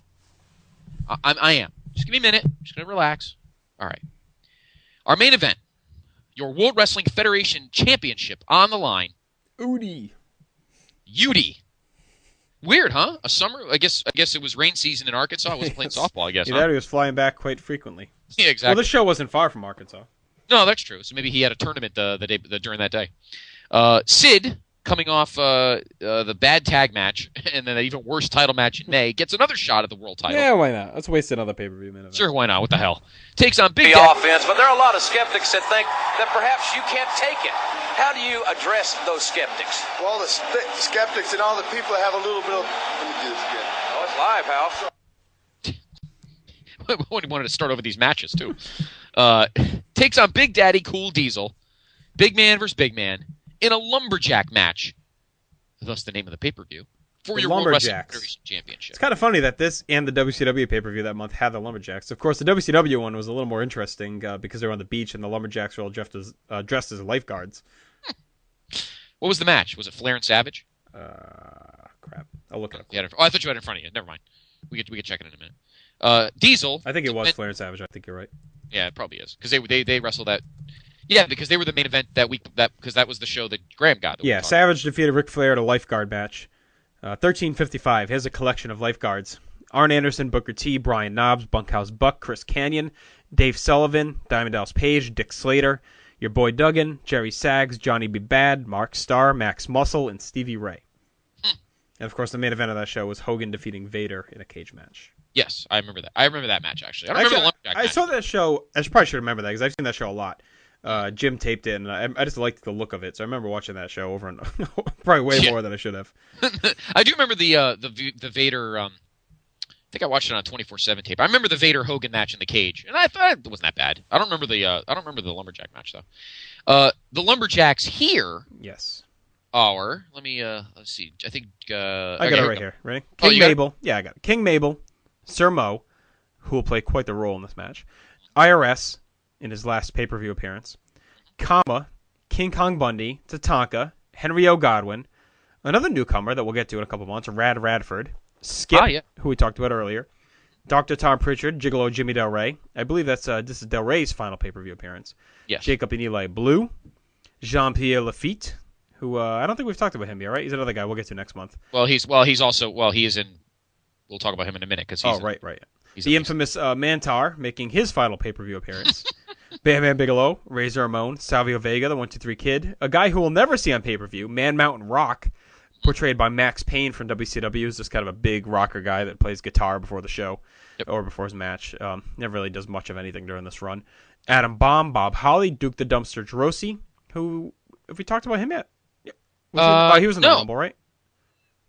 [SPEAKER 1] I am. Just give me a minute. Just gonna relax. All right. Our main event, your World Wrestling Federation Championship on the line.
[SPEAKER 8] Udi.
[SPEAKER 1] Weird, huh? A summer. I guess it was rain season in Arkansas. I wasn't playing softball. I guess.
[SPEAKER 8] Yeah, he was flying back quite frequently.
[SPEAKER 1] Yeah, exactly.
[SPEAKER 8] Well, this show wasn't far from Arkansas.
[SPEAKER 1] No, that's true. So maybe he had a tournament during that day. Sid, coming off the bad tag match and then an even worse title match in May, gets another shot at the world title.
[SPEAKER 8] Yeah, why not? Let's waste another pay-per-view minute.
[SPEAKER 1] Sure, why not? What the hell? Takes on Big
[SPEAKER 2] Daddy. Offense, but there are a lot of skeptics that think that perhaps you can't take it. How do you address those skeptics?
[SPEAKER 5] Well, the skeptics and all the people that have a little bit of... Let me do this again.
[SPEAKER 2] Oh, it's live, Hal.
[SPEAKER 1] We wanted to start over these matches, too. Takes on Big Daddy Cool Diesel, big man versus big man, in a lumberjack match. Thus the name of the pay-per-view. For your World Wrestling Federation Championship.
[SPEAKER 8] It's kind of funny that this and the WCW pay-per-view that month had the lumberjacks. Of course, the WCW one was a little more interesting because they were on the beach and the lumberjacks were all dressed as lifeguards.
[SPEAKER 1] What was the match? Was it Flair and Savage?
[SPEAKER 8] Crap. I'll look it up.
[SPEAKER 1] I thought you had it in front of you. Never mind. We can check it in a minute. Diesel.
[SPEAKER 8] I think it was Flair and Savage. I think you're right.
[SPEAKER 1] Yeah, it probably is because they wrestled that. Yeah, because they were the main event that week. Because that was the show that Graham got.
[SPEAKER 8] Yeah, Savage defeated Ric Flair at a lifeguard match. 1355. Here's a collection of lifeguards: Arn Anderson, Booker T, Brian Knobbs, Bunkhouse Buck, Chris Kanyon, Dave Sullivan, Diamond Dallas Page, Dick Slater, your boy Duggan, Jerry Saggs, Johnny B. Bad, Mark Starr, Max Muscle, and Stevie Ray. And of course, the main event of that show was Hogan defeating Vader in a cage match.
[SPEAKER 1] Yes, I remember that. I remember that match, actually. I don't remember the lumberjack match.
[SPEAKER 8] I saw that show. I probably should remember that because I've seen that show a lot. Jim taped it, and I just liked the look of it. So I remember watching that show over and probably way more than I should have.
[SPEAKER 1] I do remember the Vader. I think I watched it on a 24/7 tape. I remember the Vader Hogan match in the cage, and I thought it wasn't that bad. I don't remember the lumberjack match though. The lumberjacks here.
[SPEAKER 8] Yes.
[SPEAKER 1] Let me let's see. I think
[SPEAKER 8] I got it right here. Ready? King Mabel. Yeah, I got it. King Mabel, Sir Mo, who will play quite the role in this match. IRS in his last pay-per-view appearance. Kama, King Kong Bundy, Tatanka, Henry O. Godwin, another newcomer that we'll get to in a couple months, Rad Radford, Skip, who we talked about earlier, Dr. Tom Pritchard, Gigolo Jimmy Del Rey. I believe this is Del Rey's final pay-per-view appearance.
[SPEAKER 1] Yes.
[SPEAKER 8] Jacob and Eli Blue, Jean-Pierre Lafitte, who I don't think we've talked about him yet, right? He's another guy we'll get to next month.
[SPEAKER 1] He is in. We'll talk about him in a minute because he's.
[SPEAKER 8] Right. The infamous Mantar making his final pay-per-view appearance. Bam Bam Bigelow, Razor Ramon, Salvio Vega, the 1-2-3 Kid, a guy who we'll never see on pay-per-view, Man Mountain Rock, portrayed by Max Payne from WCW, is just kind of a big rocker guy that plays guitar before the show or before his match. Never really does much of anything during this run. Adam Bomb, Bob Holly, Duke the Dumpster Drosy, who, have we talked about him yet? He was in the Rumble, right?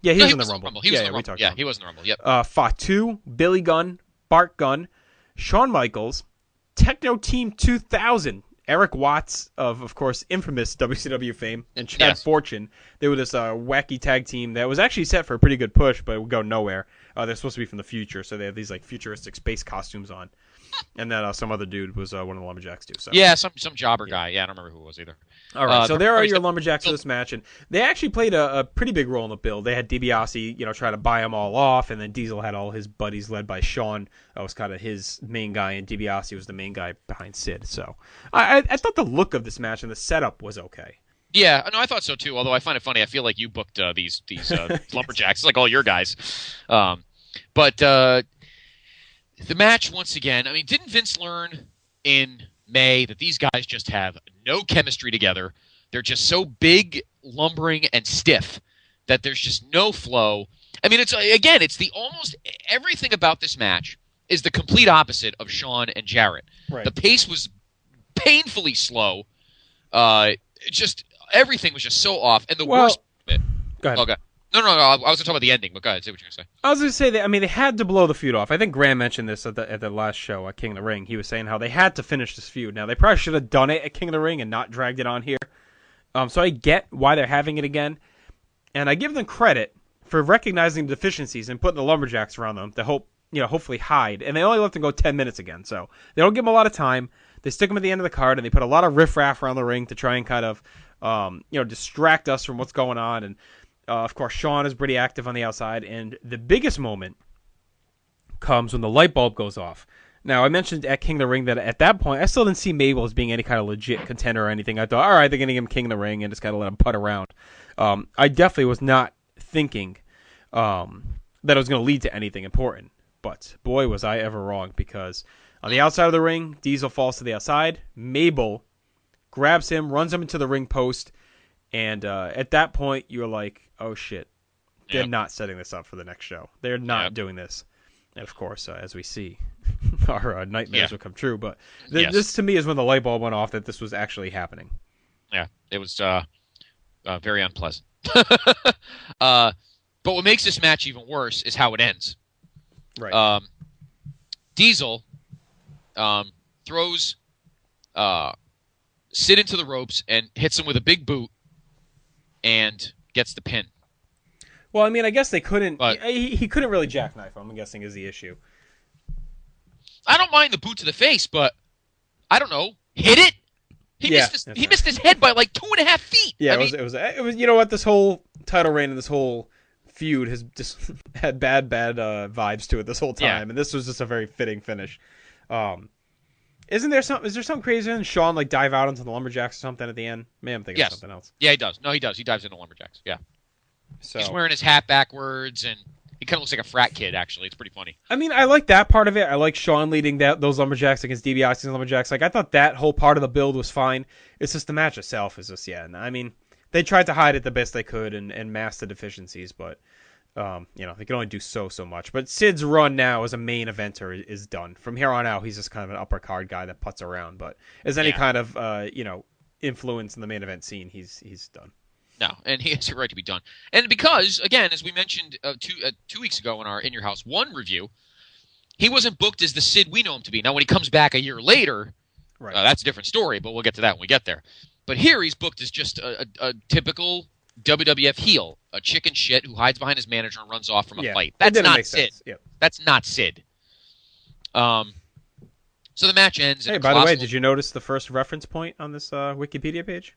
[SPEAKER 8] Yeah, he was in the Rumble.
[SPEAKER 1] He was in the Rumble. Yeah, he was in the Rumble. Yep.
[SPEAKER 8] Fatu, Billy Gunn, Bart Gunn, Shawn Michaels, Techno Team 2000, Eric Watts of course, infamous WCW fame, and Chad Fortune. They were this wacky tag team that was actually set for a pretty good push, but it would go nowhere. They're supposed to be from the future, so they have these like futuristic space costumes on. And then some other dude was one of the lumberjacks too. So.
[SPEAKER 1] Yeah, some jobber guy. Yeah, I don't remember who it was either.
[SPEAKER 8] All right, so there are your lumberjacks for this match, and they actually played a pretty big role in the build. They had DiBiase, try to buy them all off, and then Diesel had all his buddies led by Shawn. That was kind of his main guy, and DiBiase was the main guy behind Sid. So I thought the look of this match and the setup was okay.
[SPEAKER 1] Yeah, no, I thought so too. Although I find it funny, I feel like you booked these lumberjacks, like all your guys. But the match, once again, I mean, didn't Vince learn in May that these guys just have no chemistry together? They're just so big, lumbering, and stiff that there's just no flow. I mean, it's the almost everything about this match is the complete opposite of Shawn and Jarrett.
[SPEAKER 8] Right.
[SPEAKER 1] The pace was painfully slow. Just everything was just so off. And the worst bit.
[SPEAKER 8] Go ahead.
[SPEAKER 1] Okay. No. I was going to talk about the ending, but go ahead. Say what you're going to say.
[SPEAKER 8] I was going to say that, they had to blow the feud off. I think Graham mentioned this at the last show at King of the Ring. He was saying how they had to finish this feud. Now, they probably should have done it at King of the Ring and not dragged it on here. So I get why they're having it again. And I give them credit for recognizing the deficiencies and putting the lumberjacks around them to hopefully hide. And they only let them go 10 minutes again. So they don't give them a lot of time. They stick them at the end of the card, and they put a lot of riffraff around the ring to try and kind of, distract us from what's going on. And, of course, Shawn is pretty active on the outside. And the biggest moment comes when the light bulb goes off. Now, I mentioned at King of the Ring that at that point, I still didn't see Mabel as being any kind of legit contender or anything. I thought, all right, they're going to give him King of the Ring and just kind of let him putt around. I definitely was not thinking that it was going to lead to anything important. But, boy, was I ever wrong, because on the outside of the ring, Diesel falls to the outside. Mabel grabs him, runs him into the ring post, and at that point, you're like, oh, shit. They're not setting this up for the next show. They're not doing this. And, of course, as we see, our nightmares will come true. But this, to me, is when the light bulb went off that this was actually happening.
[SPEAKER 1] Yeah, it was very unpleasant. But what makes this match even worse is how it ends.
[SPEAKER 8] Right.
[SPEAKER 1] Diesel throws Sid into the ropes and hits him with a big boot and gets the pin.
[SPEAKER 8] Well, I guess they couldn't. But he couldn't really jackknife him, I'm guessing, is the issue.
[SPEAKER 1] I don't mind the boot to the face, but I don't know. Hit it? He missed his head by like 2.5 feet.
[SPEAKER 8] Yeah, it was. You know what? This whole title reign and this whole feud has just had bad vibes to it this whole time, and this was just a very fitting finish. Is there something crazy than Shawn dive out into the lumberjacks or something at the end? Maybe I'm thinking of something else.
[SPEAKER 1] Yeah, he does. No, he does. He dives into lumberjacks. Yeah.
[SPEAKER 8] So
[SPEAKER 1] he's wearing his hat backwards, and he kind of looks like a frat kid. Actually, it's pretty funny.
[SPEAKER 8] I like that part of it. I like Shawn leading those lumberjacks against DiBiase's lumberjacks. I thought that whole part of the build was fine. It's just the match itself is just they tried to hide it the best they could and mask the deficiencies, but they can only do so much. But Sid's run now as a main eventer is done. From here on out, he's just kind of an upper card guy that putts around. But as any kind of influence in the main event scene, he's done.
[SPEAKER 1] No, and he has a right to be done. And because, again, as we mentioned 2 weeks ago in our In Your House 1 review, he wasn't booked as the Sid we know him to be. Now, when he comes back a year later, that's a different story, but we'll get to that when we get there. But here he's booked as just a typical WWF heel, a chicken shit who hides behind his manager and runs off from a fight. That's not Sid. Yep. That's not Sid. So the match ends.
[SPEAKER 8] Hey, by the way, did you notice the first reference point on this Wikipedia page?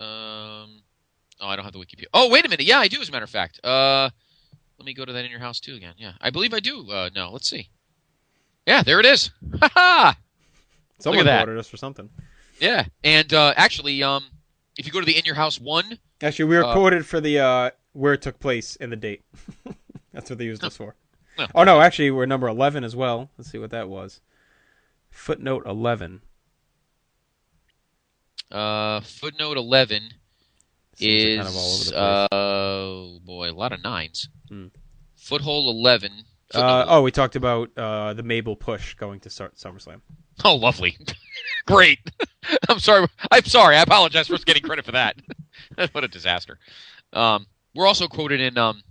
[SPEAKER 1] I don't have the Wikipedia. Oh, wait a minute. Yeah, I do, as a matter of fact. Let me go to that In Your House 2 again. Yeah, I believe I do. No, let's see. Yeah, there it is. Ha-ha!
[SPEAKER 8] Someone ordered us for something.
[SPEAKER 1] Yeah, and actually, if you go to the In Your House 1...
[SPEAKER 8] Actually, we were quoted for the where it took place and the date. That's what they used us for. No. Oh, no, actually, we're number 11 as well. Let's see what that was. Footnote 11.
[SPEAKER 1] Footnote 11 is
[SPEAKER 8] kind of all over the place.
[SPEAKER 1] Oh boy, a lot of nines. Foothold 11.
[SPEAKER 8] We talked about the Mabel push going to start SummerSlam.
[SPEAKER 1] Oh, lovely, great. I'm sorry. I apologize for getting credit for that. What a disaster. We're also quoted in the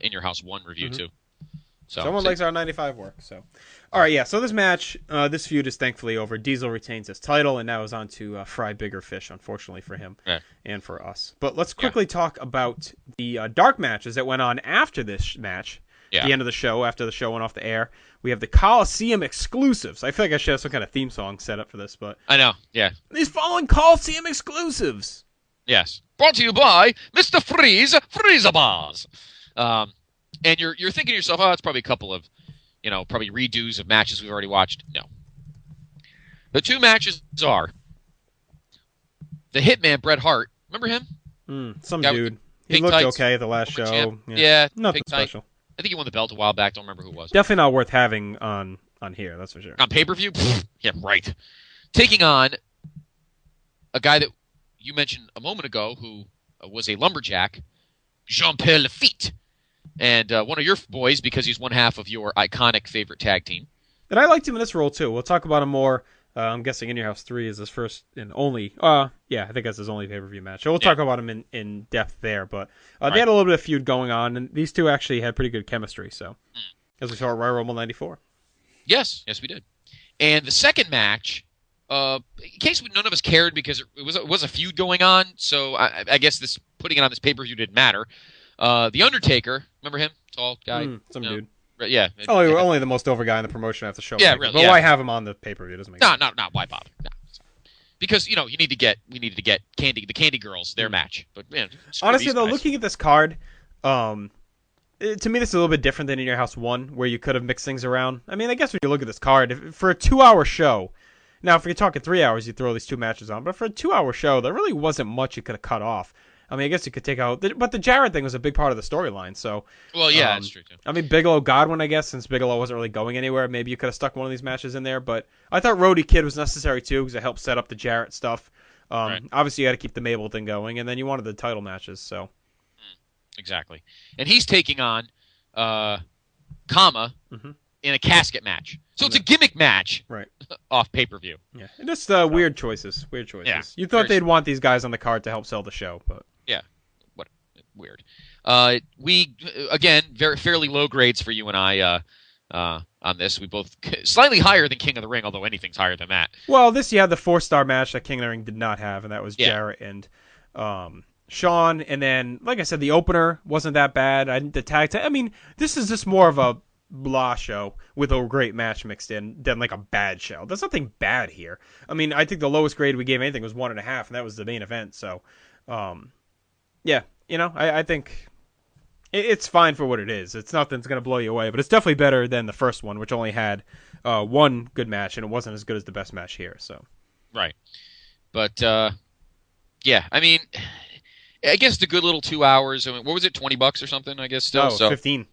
[SPEAKER 1] In Your House 1 review too. So
[SPEAKER 8] someone likes our 95 work. So, all right, yeah. So this match, this feud is thankfully over. Diesel retains his title, and now is on to fry bigger fish, unfortunately for him and for us. But let's quickly talk about the dark matches that went on after this match. Yeah. The end of the show, after the show went off the air, we have the Coliseum exclusives. I feel like I should have some kind of theme song set up for this, but
[SPEAKER 1] I know, yeah.
[SPEAKER 8] These following Coliseum exclusives.
[SPEAKER 1] Yes, brought to you by Mr. Freezer Bars. And you're thinking to yourself, oh, it's probably a couple of, probably redos of matches we've already watched. No. The two matches are the Hitman Bret Hart. Remember him?
[SPEAKER 8] Some dude. He looked okay at the last show.
[SPEAKER 1] Yeah,
[SPEAKER 8] nothing special.
[SPEAKER 1] I think he won the belt a while back. Don't remember who it was.
[SPEAKER 8] Definitely not worth having on here. That's for sure.
[SPEAKER 1] On pay-per-view? Yeah, right. Taking on a guy that you mentioned a moment ago who was a lumberjack, Jean-Pierre Lafitte. And one of your boys, because he's one half of your iconic favorite tag team.
[SPEAKER 8] And I liked him in this role, too. We'll talk about him more I'm guessing In Your House 3 is his first and only. I think that's his only pay-per-view match. So we'll talk about him in depth there. But they had a little bit of feud going on, and these two actually had pretty good chemistry. So, as we saw at Royal Rumble '94.
[SPEAKER 1] Yes, we did. And the second match, in case none of us cared because it was a feud going on, so I guess putting it on this pay-per-view didn't matter. The Undertaker, remember him? Tall guy?
[SPEAKER 8] Dude.
[SPEAKER 1] Right, yeah.
[SPEAKER 8] Only the most over guy in the promotion at the show.
[SPEAKER 1] Yeah, really.
[SPEAKER 8] But why have him on the pay-per-view? It doesn't make sense.
[SPEAKER 1] No, why bother? No. Because, we need to get the Candy Girls, their match. But,
[SPEAKER 8] honestly, though, looking at this card, to me, this is a little bit different than In Your House 1, where you could have mixed things around. I mean, I guess when you look at this card, for a 2-hour show, now, if you're talking 3 hours, you throw these two matches on. But for a 2-hour show, there really wasn't much you could have cut off. I mean, I guess you could take out... But the Jarrett thing was a big part of the storyline, so...
[SPEAKER 1] Well, yeah, that's true, too.
[SPEAKER 8] I mean, Bigelow, Godwin, I guess, since Bigelow wasn't really going anywhere, maybe you could have stuck one of these matches in there. But I thought Roadie Kid was necessary, too, because it helped set up the Jarrett stuff.
[SPEAKER 1] Right.
[SPEAKER 8] Obviously, you got to keep the Mabel thing going, and then you wanted the title matches, so...
[SPEAKER 1] Exactly. And he's taking on Kama in a casket match. So it's a gimmick match off pay-per-view.
[SPEAKER 8] Yeah, and just weird choices. Yeah. You thought they'd want these guys on the card to help sell the show, but...
[SPEAKER 1] Yeah, what weird. We, again, fairly low grades for you and I on this. We both slightly higher than King of the Ring, although anything's higher than that.
[SPEAKER 8] Well, you had the 4-star match that King of the Ring did not have, and that was Jarrett and Shawn. And then, like I said, the opener wasn't that bad. The tag I mean, this is just more of a blah show with a great match mixed in than like a bad show. There's nothing bad here. I mean, I think the lowest grade we gave anything was 1.5, and that was the main event. So, I think it's fine for what it is. It's nothing that's going to blow you away, but it's definitely better than the first one, which only had one good match, and it wasn't as good as the best match here. So,
[SPEAKER 1] right. But, I mean, I guess the good little 2 hours. I mean, what was it, $20 or something, I guess, still?
[SPEAKER 8] No, 15.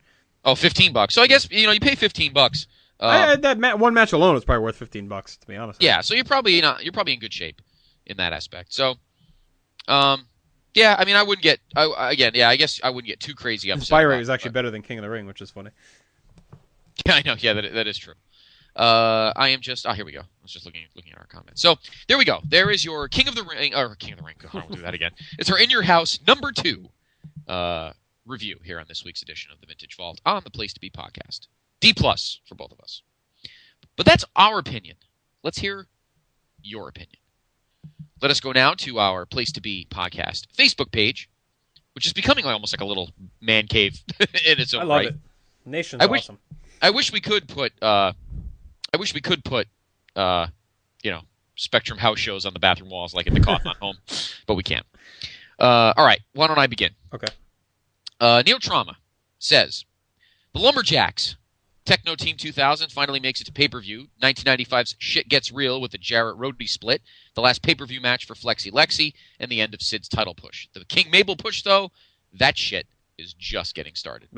[SPEAKER 1] Oh, $15. So I guess, you pay $15.
[SPEAKER 8] That one match alone was probably worth $15, to be honest.
[SPEAKER 1] Yeah, so you're probably in good shape in that aspect. So, I mean, I wouldn't get, I guess I wouldn't get too crazy upset.
[SPEAKER 8] His buy rate was actually better than King of the Ring, which is funny.
[SPEAKER 1] Yeah, I know. Yeah, that is true. I am just, here we go. I was just looking at our comments. So, there we go. There is your King of the Ring. I won't do that again. It's our In Your House number 2 review here on this week's edition of the Vintage Vault on the Place to Be podcast. D+ for both of us. But that's our opinion. Let's hear your opinion. Let us go now to our Place to Be podcast Facebook page, which is becoming almost like a little man cave in its own right.
[SPEAKER 8] I love it. Nation's awesome.
[SPEAKER 1] I wish we could put Spectrum house shows on the bathroom walls like at the Kaufman home, but we can't. All right, why don't I begin?
[SPEAKER 8] Okay.
[SPEAKER 1] Neil Trauma says, the Lumberjacks, Techno Team 2000, finally makes it to pay-per-view. 1995's Shit Gets Real with the Jarrett Roadie split, the last pay-per-view match for Flexi Lexi, and the end of Sid's title push. The King Mabel push, though, that shit is just getting started.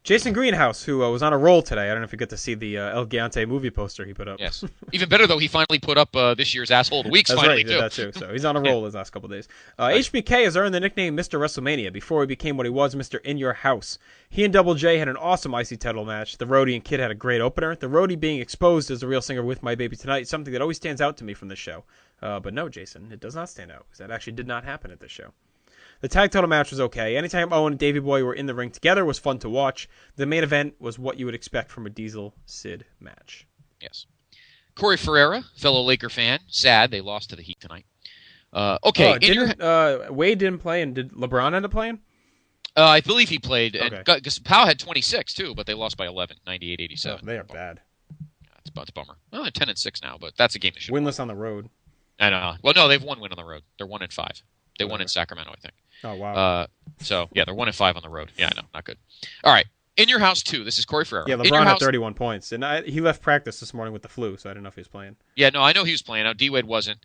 [SPEAKER 8] Jason Greenhouse, who was on a roll today. I don't know if you get to see the El Gigante movie poster he put up.
[SPEAKER 1] Yes. Even better, though, he finally put up this year's Asshole of the Week.
[SPEAKER 8] That's
[SPEAKER 1] finally,
[SPEAKER 8] right, he did that too. So he's on a roll his last couple of days. HBK has earned the nickname Mr. WrestleMania before he became what he was, Mr. In Your House. He and Double J had an awesome IC title match. The Roadie and Kid had a great opener. The Roadie being exposed as the real singer with My Baby Tonight is something that always stands out to me from this show. But no, Jason, it does not stand out, because that actually did not happen at this show. The tag title match was okay. Anytime Owen and Davey Boy were in the ring together was fun to watch. The main event was what you would expect from a Diesel-Sid match.
[SPEAKER 1] Yes. Corey Ferreira, fellow Laker fan, sad they lost to the Heat tonight.
[SPEAKER 8] Wade didn't play, and did LeBron end up playing?
[SPEAKER 1] I believe he played.
[SPEAKER 8] Okay.
[SPEAKER 1] Because Powell had 26, too, but they lost by 11, 98-87.
[SPEAKER 8] Oh, they are bad.
[SPEAKER 1] It's a bummer. Well, they're 10-6 now, but that's a game they should
[SPEAKER 8] winless on the road.
[SPEAKER 1] I know. Well, no, they've one win on the road. They're 1-5. They won in Sacramento, I think.
[SPEAKER 8] Oh, wow.
[SPEAKER 1] So, yeah, they're 1-5 on the road. Yeah, I know. Not good. All right. In Your House 2. This is Corey Ferreira.
[SPEAKER 8] Yeah, LeBron had 31 points. And he left practice this morning with the flu, so I didn't know if he was playing.
[SPEAKER 1] Yeah, no, I know he was playing. Now, D-Wade wasn't.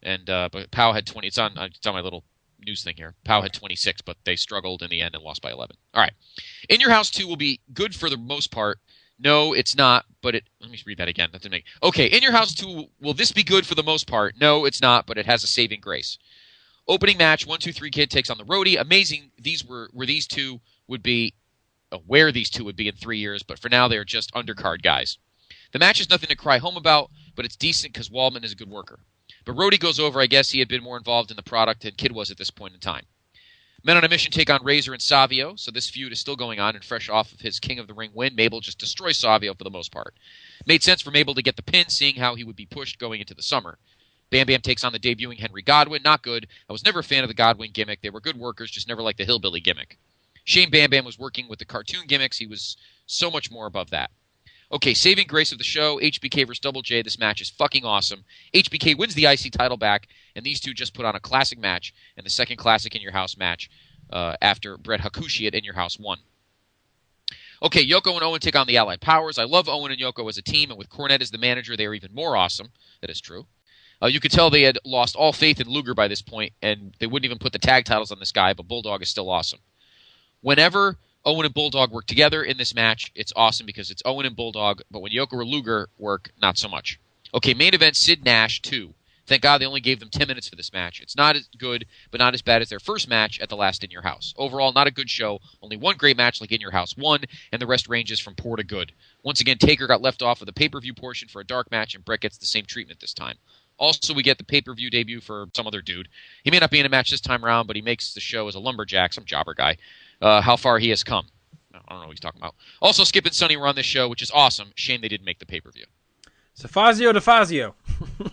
[SPEAKER 1] But Powell had 20. It's on my little news thing here. Powell had 26, but they struggled in the end and lost by 11. All right. In Your House 2 will be good for the most part. No, it's not, but let me read that again. That didn't make... Okay, In Your House 2, will this be good for the most part? No, it's not, but it has a saving grace. Opening match, 1-2-3 Kid takes on the Roadie. Amazing where these two would be in 3 years, but for now they are just undercard guys. The match is nothing to cry home about, but it's decent because Waldman is a good worker. But Rhodey goes over. I guess he had been more involved in the product than Kid was at this point in time. Men on a Mission take on Razor and Savio, so this feud is still going on, and fresh off of his King of the Ring win, Mabel just destroys Savio for the most part. Made sense for Mabel to get the pin, seeing how he would be pushed going into the summer. Bam Bam takes on the debuting Henry Godwinn. Not good. I was never a fan of the Godwinn gimmick. They were good workers, just never liked the hillbilly gimmick. Shane Bam Bam was working with the cartoon gimmicks. He was so much more above that. Okay, saving grace of the show, HBK versus Double J. This match is fucking awesome. HBK wins the IC title back, and these two just put on a classic match, and the second classic In Your House match after Brett Hakushi at In Your House won. Okay, Yoko and Owen take on the Allied Powers. I love Owen and Yoko as a team, and with Cornette as the manager, they are even more awesome. That is true. You could tell they had lost all faith in Luger by this point, and they wouldn't even put the tag titles on this guy, but Bulldog is still awesome. Whenever Owen and Bulldog work together in this match, it's awesome because it's Owen and Bulldog, but when Yoko or Luger work, not so much. Okay, main event, Sid Nash 2. Thank God they only gave them 10 minutes for this match. It's not as good, but not as bad as their first match at the last In Your House. Overall, not a good show. Only one great match like In Your House 1, and the rest ranges from poor to good. Once again, Taker got left off of the pay-per-view portion for a dark match, and Brett gets the same treatment this time. Also, we get the pay-per-view debut for some other dude. He may not be in a match this time around, but he makes the show as a lumberjack, some jobber guy. How far he has come. I don't know what he's talking about. Also, Skip and Sonny were on this show, which is awesome. Shame they didn't make the pay-per-view.
[SPEAKER 8] So Fazio to Fazio.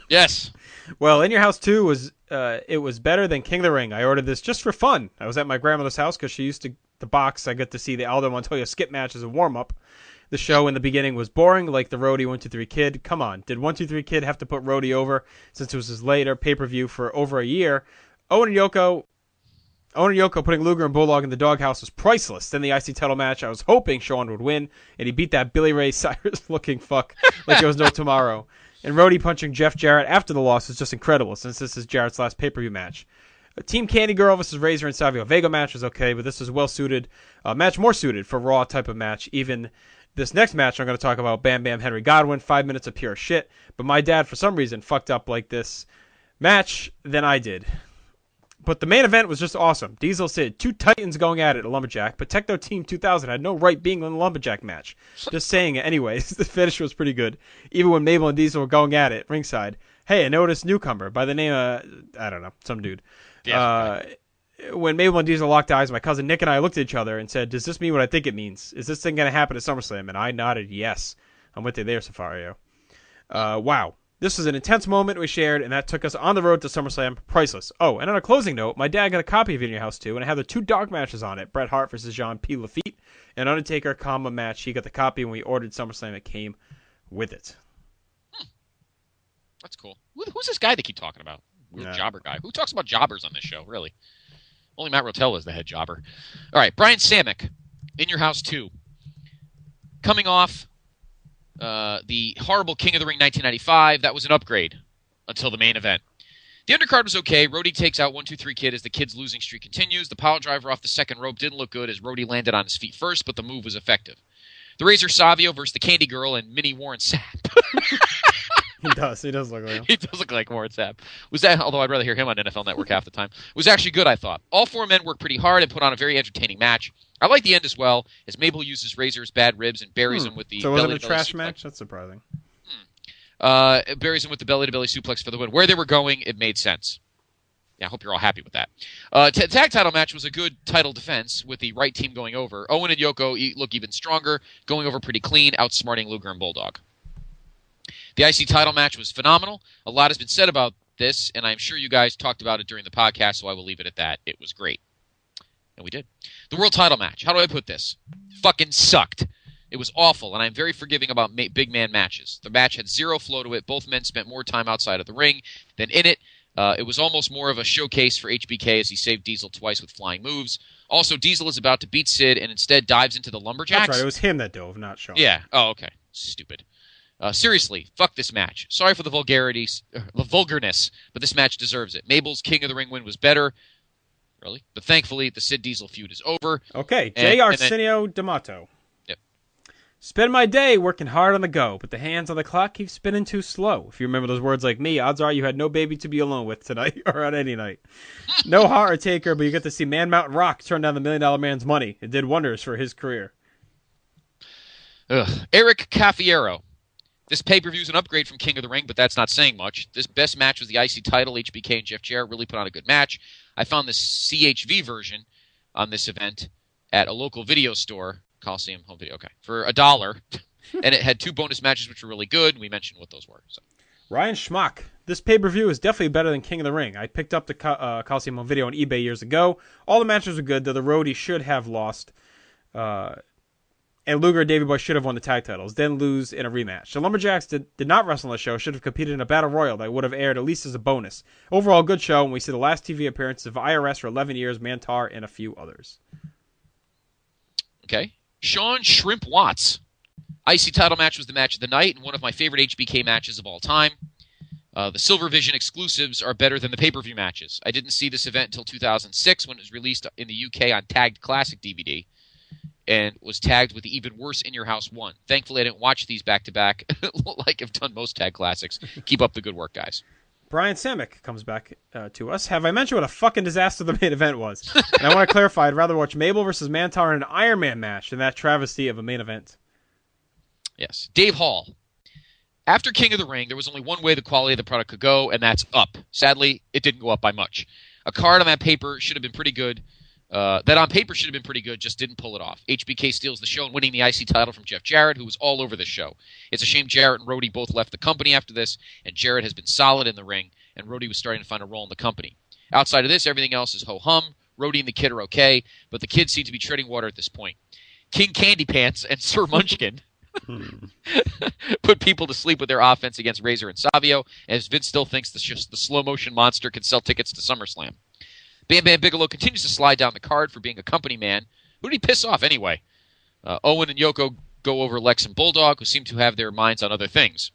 [SPEAKER 1] Yes.
[SPEAKER 8] Well, In Your House 2 was better than King of the Ring. I ordered this just for fun. I was at my grandmother's house because she used to box. I got to see the Aldo Montoya skip match as a warm-up. The show in the beginning was boring, like the Rhodey 1-2-3 Kid. Come on, did 1-2-3 Kid have to put Rhodey over since it was his later pay-per-view for over a year? Owen and Yoko putting Luger and Bulldog in the doghouse was priceless. Then the IC title match, I was hoping Shawn would win, and he beat that Billy Ray Cyrus-looking fuck like there was no tomorrow. And Rhodey punching Jeff Jarrett after the loss is just incredible, since this is Jarrett's last pay-per-view match. Team Candy Girl versus Razor and Savio Vega match was okay, but this is well-suited, match more suited for Raw type of match. Even this next match I'm going to talk about, Bam Bam Henry Godwinn, 5 minutes of pure shit. But my dad, for some reason, fucked up like this match than I did. But the main event was just awesome. Diesel Sid, two titans going at it, a lumberjack. But Techno Team 2000 had no right being in the lumberjack match. Just saying it anyways. The finish was pretty good. Even when Mabel and Diesel were going at it ringside. Hey, I noticed newcomer by the name of, I don't know, some dude. Yeah, when Mabel and Diesel locked eyes, my cousin Nick and I looked at each other and said, does this mean what I think it means? Is this thing going to happen at SummerSlam? And I nodded yes. I'm with you there, Safario. Wow. This was an intense moment we shared, and that took us on the road to SummerSlam. Priceless. Oh, and on a closing note, my dad got a copy of In Your House 2, and it had the two dark matches on it, Bret Hart versus Jean P. Lafitte, and Undertaker combo match. He got the copy when we ordered SummerSlam. It came with it.
[SPEAKER 1] That's cool. Who's this guy they keep talking about? Weird jobber guy. Who talks about jobbers on this show, really? Only Matt Rotella is the head jobber. All right, Brian Samek, In Your House 2. Coming off the horrible King of the Ring 1995, that was an upgrade until the main event. The undercard was okay. Rhodey takes out 1-2-3 Kid as the Kid's losing streak continues. The pile driver off the second rope didn't look good as Rhodey landed on his feet first, but the move was effective. The Razor Savio versus the Candy Girl and Minnie Warren Sapp.
[SPEAKER 8] He does. He does look like him.
[SPEAKER 1] He does look like Warren Sapp. Was that? Although I'd rather hear him on NFL Network half the time. It was actually good, I thought. All four men worked pretty hard and put on a very entertaining match. I like the end as well, as Mabel uses Razor's bad ribs and buries him with the.
[SPEAKER 8] So was it a trash match? That's surprising.
[SPEAKER 1] Buries him with the belly-to-belly suplex for the win. Where they were going, it made sense. Yeah, I hope you're all happy with that. Tag title match was a good title defense with the right team going over. Owen and Yoko look even stronger, going over pretty clean, outsmarting Luger and Bulldog. The IC title match was phenomenal. A lot has been said about this, and I'm sure you guys talked about it during the podcast, so I will leave it at that. It was great. And we did. The world title match. How do I put this? Fucking sucked. It was awful, and I'm very forgiving about big man matches. The match had zero flow to it. Both men spent more time outside of the ring than in it. It was almost more of a showcase for HBK as he saved Diesel twice with flying moves. Also, Diesel is about to beat Sid and instead dives into the lumberjacks.
[SPEAKER 8] That's right. It was him that dove, not Shawn.
[SPEAKER 1] Yeah. Oh, okay. Stupid. Seriously, fuck this match. Sorry for the vulgarness, but this match deserves it. Mabel's King of the Ring win was better. Really? But thankfully, the Sid Diesel feud is over.
[SPEAKER 8] Okay, J. Arsenio D'Amato.
[SPEAKER 1] Yep.
[SPEAKER 8] Spend my day working hard on the go, but the hands on the clock keep spinning too slow. If you remember those words like me, odds are you had no baby to be alone with tonight or on any night. No horror taker, but you get to see Man Mountain Rock turn down the $1 Million Man's money. It did wonders for his career.
[SPEAKER 1] Eric Cafiero. This pay-per-view is an upgrade from King of the Ring, but that's not saying much. This best match was the IC title. HBK and Jeff Jarrett really put on a good match. I found the CHV version on this event at a local video store, Coliseum Home Video, for $1. And it had 2 bonus matches, which were really good. And we mentioned what those were. So.
[SPEAKER 8] Ryan Schmock. This pay-per-view is definitely better than King of the Ring. I picked up the Coliseum Home Video on eBay years ago. All the matches were good, though the roadie should have lost. And Luger and Davey Boy should have won the tag titles, then lose in a rematch. The Lumberjacks did not wrestle on the show, should have competed in a Battle Royal that would have aired at least as a bonus. Overall, good show, and we see the last TV appearance of IRS for 11 years, Mantar, and a few others.
[SPEAKER 1] Okay. Sean Shrimp Watts. IC title match was the match of the night, and one of my favorite HBK matches of all time. The Silver Vision exclusives are better than the pay-per-view matches. I didn't see this event until 2006 when it was released in the UK on Tagged Classic DVD. And was tagged with the even worse In Your House 1. Thankfully, I didn't watch these back-to-back like I've done most tag classics. Keep up the good work, guys.
[SPEAKER 8] Brian Samick comes back to us. Have I mentioned what a fucking disaster the main event was? And I want to clarify, I'd rather watch Mabel versus Mantar in an Iron Man match than that travesty of a main event.
[SPEAKER 1] Yes. Dave Hall. After King of the Ring, there was only one way the quality of the product could go, and that's up. Sadly, it didn't go up by much. A card on that paper should have been pretty good. Just didn't pull it off. HBK steals the show and winning the IC title from Jeff Jarrett, who was all over this show. It's a shame Jarrett and Rhodey both left the company after this, and Jarrett has been solid in the ring, and Rhodey was starting to find a role in the company. Outside of this, everything else is ho-hum. Rhodey and the Kid are okay, but the Kid seem to be treading water at this point. King Candy Pants and Sir Munchkin put people to sleep with their offense against Razor and Savio, as Vince still thinks the slow-motion monster can sell tickets to SummerSlam. Bam Bam Bigelow continues to slide down the card for being a company man. Who did he piss off anyway? Owen and Yoko go over Lex and Bulldog, who seem to have their minds on other things.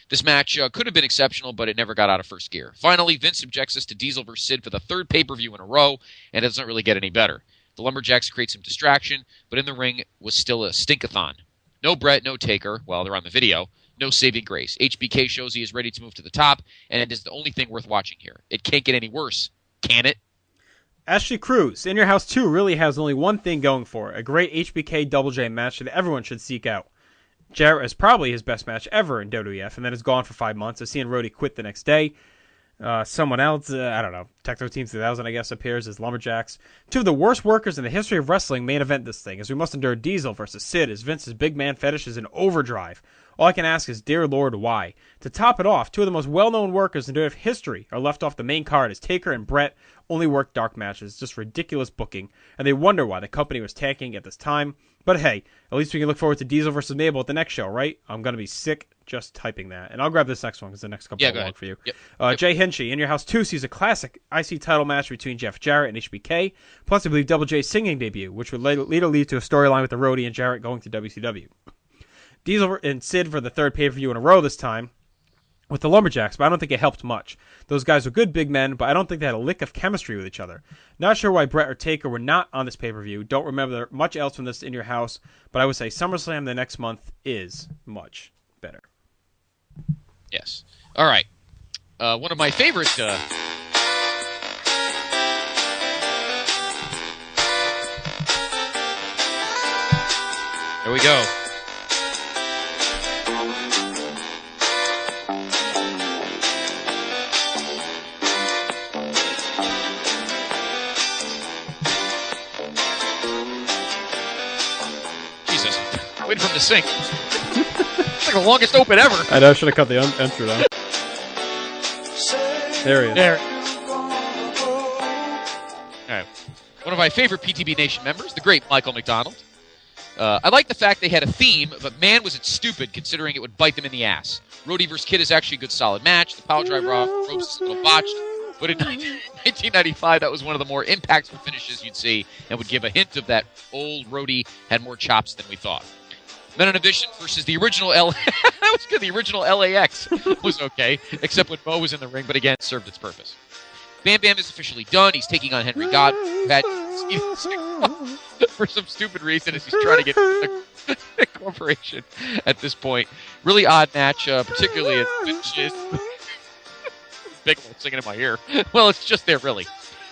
[SPEAKER 1] This match could have been exceptional, but it never got out of first gear. Finally, Vince subjects us to Diesel vs. Sid for the 3rd pay-per-view in a row, and it doesn't really get any better. The Lumberjacks create some distraction, but in the ring was still a stinkathon. No Brett, no Taker. Well, they're on the video. No saving grace. HBK shows he is ready to move to the top, and it is the only thing worth watching here. It can't get any worse. Can it?
[SPEAKER 8] Ashley Cruz, In Your House 2 really has only one thing going for it, a great HBK Double J match that everyone should seek out. Jarrett is probably his best match ever in WWF, and then is gone for 5 months. I've seen Rhodey quit the next day. Someone else, I don't know, Techno Team 3000, I guess, appears as Lumberjacks. 2 of the worst workers in the history of wrestling main event this thing, as we must endure Diesel versus Sid, as Vince's big man fetish is in overdrive. All I can ask is, dear Lord, why? To top it off, 2 of the most well-known workers in WWF history are left off the main card as Taker and Brett only work dark matches. Just ridiculous booking, and they wonder why the company was tanking at this time. But hey, at least we can look forward to Diesel versus Mabel at the next show, right? I'm going to be sick just typing that. And I'll grab this next one because the next couple are long for you. Yep. Jay Hinchy, In Your House 2 sees a classic IC title match between Jeff Jarrett and HBK, plus I believe Double J's singing debut, which would later lead to a storyline with the Rhodey and Jarrett going to WCW. Diesel and Sid for the 3rd pay-per-view in a row this time with the Lumberjacks, but I don't think it helped much. Those guys were good big men, but I don't think they had a lick of chemistry with each other. Not sure why Brett or Taker were not on this pay-per-view. Don't remember much else from this In Your House, but I would say SummerSlam the next month is much better.
[SPEAKER 1] Yes. All right. One of my favorite... There we go. Wait for him to sing. It's like the longest open ever.
[SPEAKER 8] I know, I should have cut the intro down. There he is.
[SPEAKER 1] There. All right. One of my favorite PTB Nation members, the great Michael McDonald. I like the fact they had a theme, but man was it stupid considering it would bite them in the ass. Rhodey vs. Kid is actually a good solid match. The power driver off ropes is a little botched. But in 1995, that was one of the more impactful finishes you'd see and would give a hint of that old Rhodey had more chops than we thought. Men on a Mission versus the original that was good. The original LAX was okay, except when Mo was in the ring, but again, served its purpose. Bam Bam is officially done. He's taking on Henry God, who had for some stupid reason as he's trying to get the corporation at this point. Really odd match, particularly as Vince big one singing in my ear. Well, it's just there, really.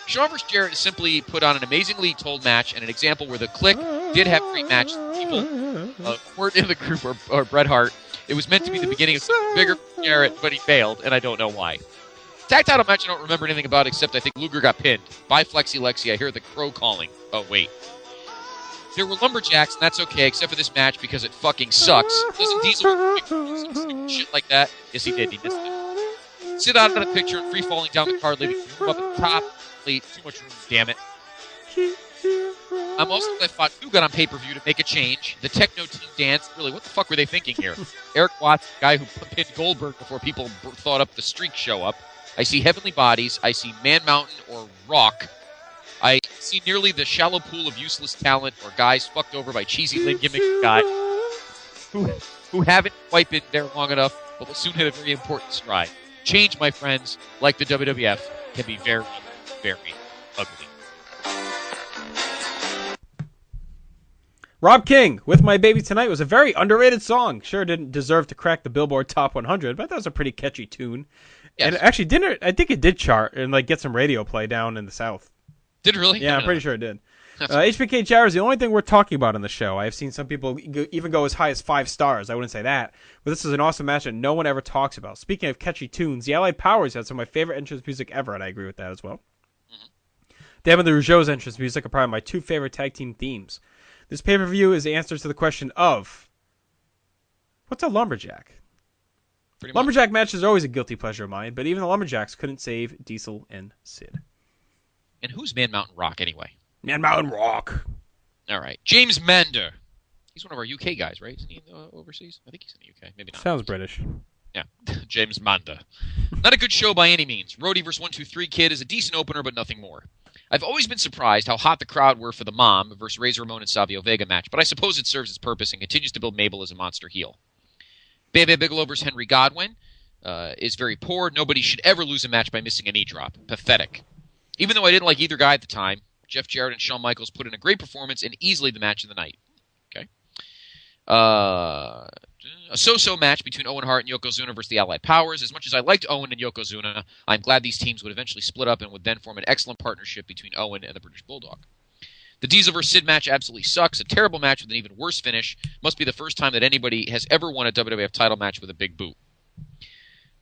[SPEAKER 1] Shawn vs. Jarrett is simply put on an amazingly told match and an example where the Clique did have great matches. People weren't in the group or Bret Hart It was meant to be the beginning of something bigger for Jarrett, but he failed, and I don't know why. Tag title match I don't remember anything about except I think Luger got pinned. By Flexi Lexi, I hear the crow calling. Oh, wait. There were lumberjacks, and that's okay, except for this match because it fucking sucks. Doesn't Diesel shit like that? Yes, he did. He missed it. Sit out of the picture and free falling down the card, leaving room up at the top. Too much room, damn it. I'm also glad I fought Dugan on pay-per-view to make a change. The Techno Team dance, really, what the fuck were they thinking here? Eric Watts, the guy who pinned Goldberg before people thought up the streak show up. I see Heavenly Bodies. I see Man Mountain or Rock. I see nearly the shallow pool of useless talent or guys fucked over by cheesy Lynn gimmick guys who haven't quite been there long enough but will soon hit a very important stride. Change, my friends, like the WWF, can be very, very ugly.
[SPEAKER 8] Rob King, With My Baby Tonight, was a very underrated song. Sure didn't deserve to crack the Billboard Top 100, but that was a pretty catchy tune. Yes. And actually, I think it did chart and get some radio play down in the South.
[SPEAKER 1] Did it really?
[SPEAKER 8] Yeah, I'm pretty sure it did. HBK Jarrett is the only thing we're talking about on the show. I have seen some people even go as high as 5 stars. I wouldn't say that. But this is an awesome match that no one ever talks about. Speaking of catchy tunes, the Allied Powers had some of my favorite entrance music ever, and I agree with that as well. Them and the Rougeau's entrance music are probably my 2 favorite tag team themes. This pay-per-view is the answer to the question of, what's a lumberjack? Lumberjack matches are always a guilty pleasure of mine, but even the Lumberjacks couldn't save Diesel and Sid.
[SPEAKER 1] And who's Man Mountain Rock, anyway?
[SPEAKER 8] Man Mountain Rock.
[SPEAKER 1] All right. James Mander. He's one of our UK guys, right? Isn't he overseas? I think he's in the UK. Maybe not.
[SPEAKER 8] Sounds British.
[SPEAKER 1] Yeah. James Mander. Not a good show by any means. Roddy vs. 1-2-3 Kid is a decent opener, but nothing more. I've always been surprised how hot the crowd were for the Mom versus Razor Ramon and Savio Vega match, but I suppose it serves its purpose and continues to build Mabel as a monster heel. Bam Bam Bigelow versus Henry Godwin is very poor. Nobody should ever lose a match by missing a knee drop. Pathetic. Even though I didn't like either guy at the time, Jeff Jarrett and Shawn Michaels put in a great performance and easily the match of the night. Okay. A so-so match between Owen Hart and Yokozuna versus the Allied Powers. As much as I liked Owen and Yokozuna, I'm glad these teams would eventually split up and would then form an excellent partnership between Owen and the British Bulldog. The Diesel vs. Sid match absolutely sucks. A terrible match with an even worse finish. Must be the first time that anybody has ever won a WWF title match with a big boot.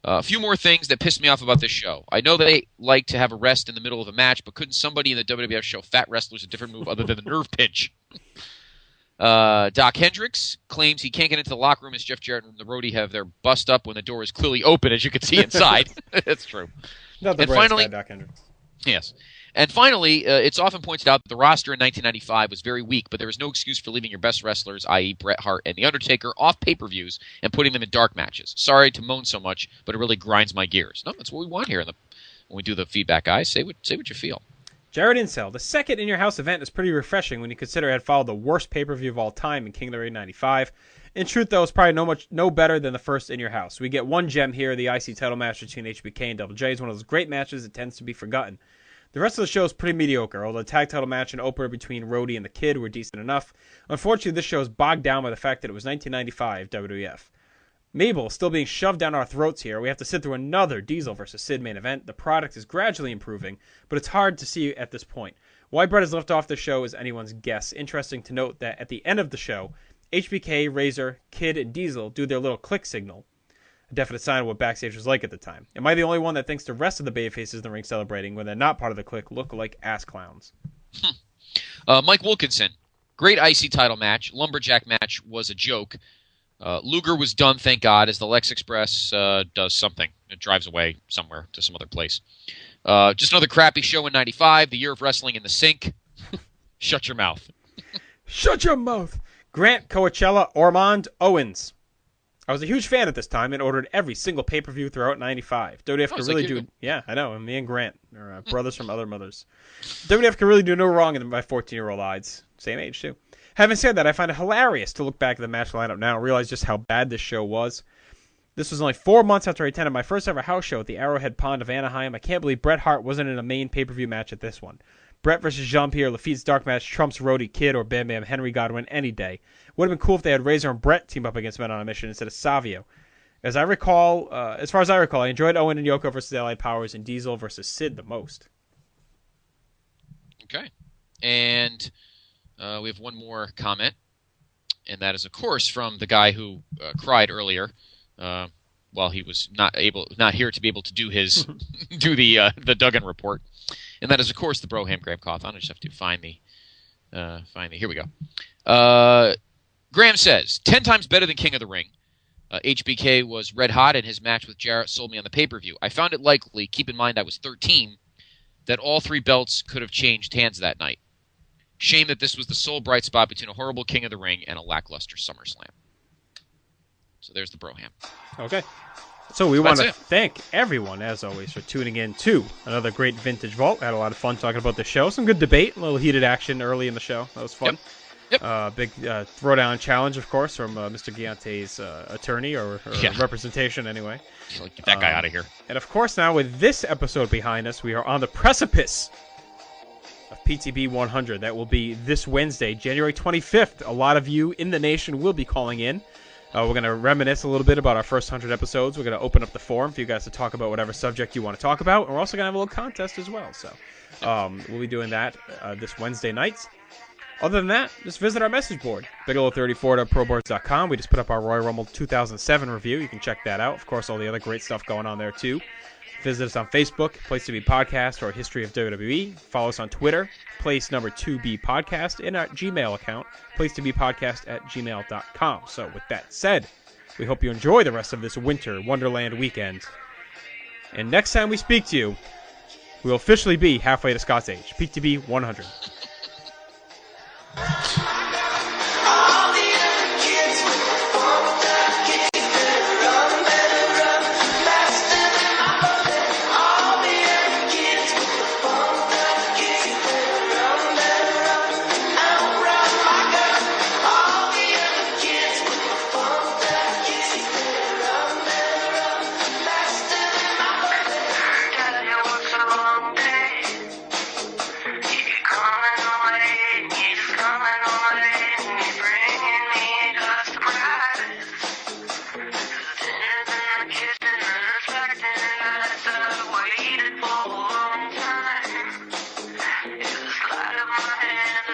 [SPEAKER 1] A few more things that pissed me off about this show. I know they like to have a rest in the middle of a match, but couldn't somebody in the WWF show fat wrestlers a different move other than the nerve pinch? Doc Hendricks claims he can't get into the locker room as Jeff Jarrett and the Roadie have their bust up when the door is clearly open, as you can see inside. That's true.
[SPEAKER 8] Not the brightest guy, Doc Hendricks.
[SPEAKER 1] Yes. And finally, it's often pointed out that the roster in 1995 was very weak, but there was no excuse for leaving your best wrestlers, i.e. Bret Hart and The Undertaker, off pay-per-views and putting them in dark matches. Sorry to moan so much, but it really grinds my gears. No, that's what we want here when we do the feedback, guys. Say what you feel.
[SPEAKER 8] Jarrett Incel, the second In Your House event is pretty refreshing when you consider it had followed the worst pay-per-view of all time in King of the Ring 95. In truth, though, it's probably no better than the first In Your House. We get one gem here, the IC title match between HBK and Double J is one of those great matches that tends to be forgotten. The rest of the show is pretty mediocre, although the tag title match and opener between Roddy and the Kid were decent enough. Unfortunately, this show is bogged down by the fact that it was 1995 WWF. Mabel still being shoved down our throats here. We have to sit through another Diesel versus Sid main event. The product is gradually improving, but it's hard to see at this point. Why Bret is left off the show is anyone's guess. Interesting to note that at the end of the show, HBK, Razor, Kid, and Diesel do their little click signal. A definite sign of what backstage was like at the time. Am I the only one that thinks the rest of the babyfaces in the ring celebrating when they're not part of the clique look like ass clowns?
[SPEAKER 1] Mike Wilkinson, great IC title match. Lumberjack match was a joke. Luger was done, thank God, as the Lex Express does something. It drives away somewhere to some other place. Just another crappy show in 95, the year of wrestling in the sink. Shut your mouth.
[SPEAKER 8] Shut your mouth. Grant, Coachella, Ormond, Owens. I was a huge fan at this time and ordered every single pay-per-view throughout 95. WWF could really do... Yeah, I know. Me and Grant are brothers from other mothers. WWF could really do no wrong in my 14-year-old eyes. Same age, too. Having said that, I find it hilarious to look back at the match lineup now and realize just how bad this show was. This was only 4 months after I attended my first ever house show at the Arrowhead Pond of Anaheim. I can't believe Bret Hart wasn't in a main pay-per-view match at this one. Bret versus Jean-Pierre Lafitte's dark match trumps Roddy, Kid, or Bam Bam Henry Godwin any day. Would have been cool if they had Razor and Bret team up against Men on a Mission instead of Savio. As far as I recall, I enjoyed Owen and Yoko versus the Allied Powers and Diesel versus Sid the most.
[SPEAKER 1] Okay. And we have one more comment. And that is, of course, from the guy who cried earlier while he was not here to be able to do his do the Duggan report. And that is, of course, the Broham Graham Cawthon. I just have to find the here we go. Graham says, 10 times better than King of the Ring. HBK was red hot, and his match with Jarrett sold me on the pay-per-view. I found it likely, keep in mind I was 13, that all 3 belts could have changed hands that night. Shame that this was the sole bright spot between a horrible King of the Ring and a lackluster SummerSlam. So there's the Broham.
[SPEAKER 8] Okay. So we want to thank everyone, as always, for tuning in to another great Vintage Vault. I had a lot of fun talking about the show. Some good debate, a little heated action early in the show. That was fun.
[SPEAKER 1] Yep.
[SPEAKER 8] Big throwdown challenge, of course, from Mr. Giante's attorney, or representation, anyway.
[SPEAKER 1] Get that guy out of here.
[SPEAKER 8] And, of course, now with this episode behind us, we are on the precipice of PTB 100. That will be this Wednesday, January 25th. A lot of you in the nation will be calling in. We're going to reminisce a little bit about our first 100 episodes. We're going to open up the forum for you guys to talk about whatever subject you want to talk about. And we're also going to have a little contest as well. So we'll be doing that this Wednesday night. Other than that, just visit our message board, bigelow34.proboards.com. We just put up our Royal Rumble 2007 review. You can check that out. Of course, all the other great stuff going on there, too. Visit us on Facebook, Place to Be Podcast, or History of WWE. Follow us on Twitter, Place number 2B Podcast, and our Gmail account, placetoBepodcast@gmail.com. So with that said, we hope you enjoy the rest of this winter Wonderland weekend. And next time we speak to you, we will officially be halfway to Scott's age, PTB 100.
[SPEAKER 3] Waited for a long time. It's the sleight of my hand.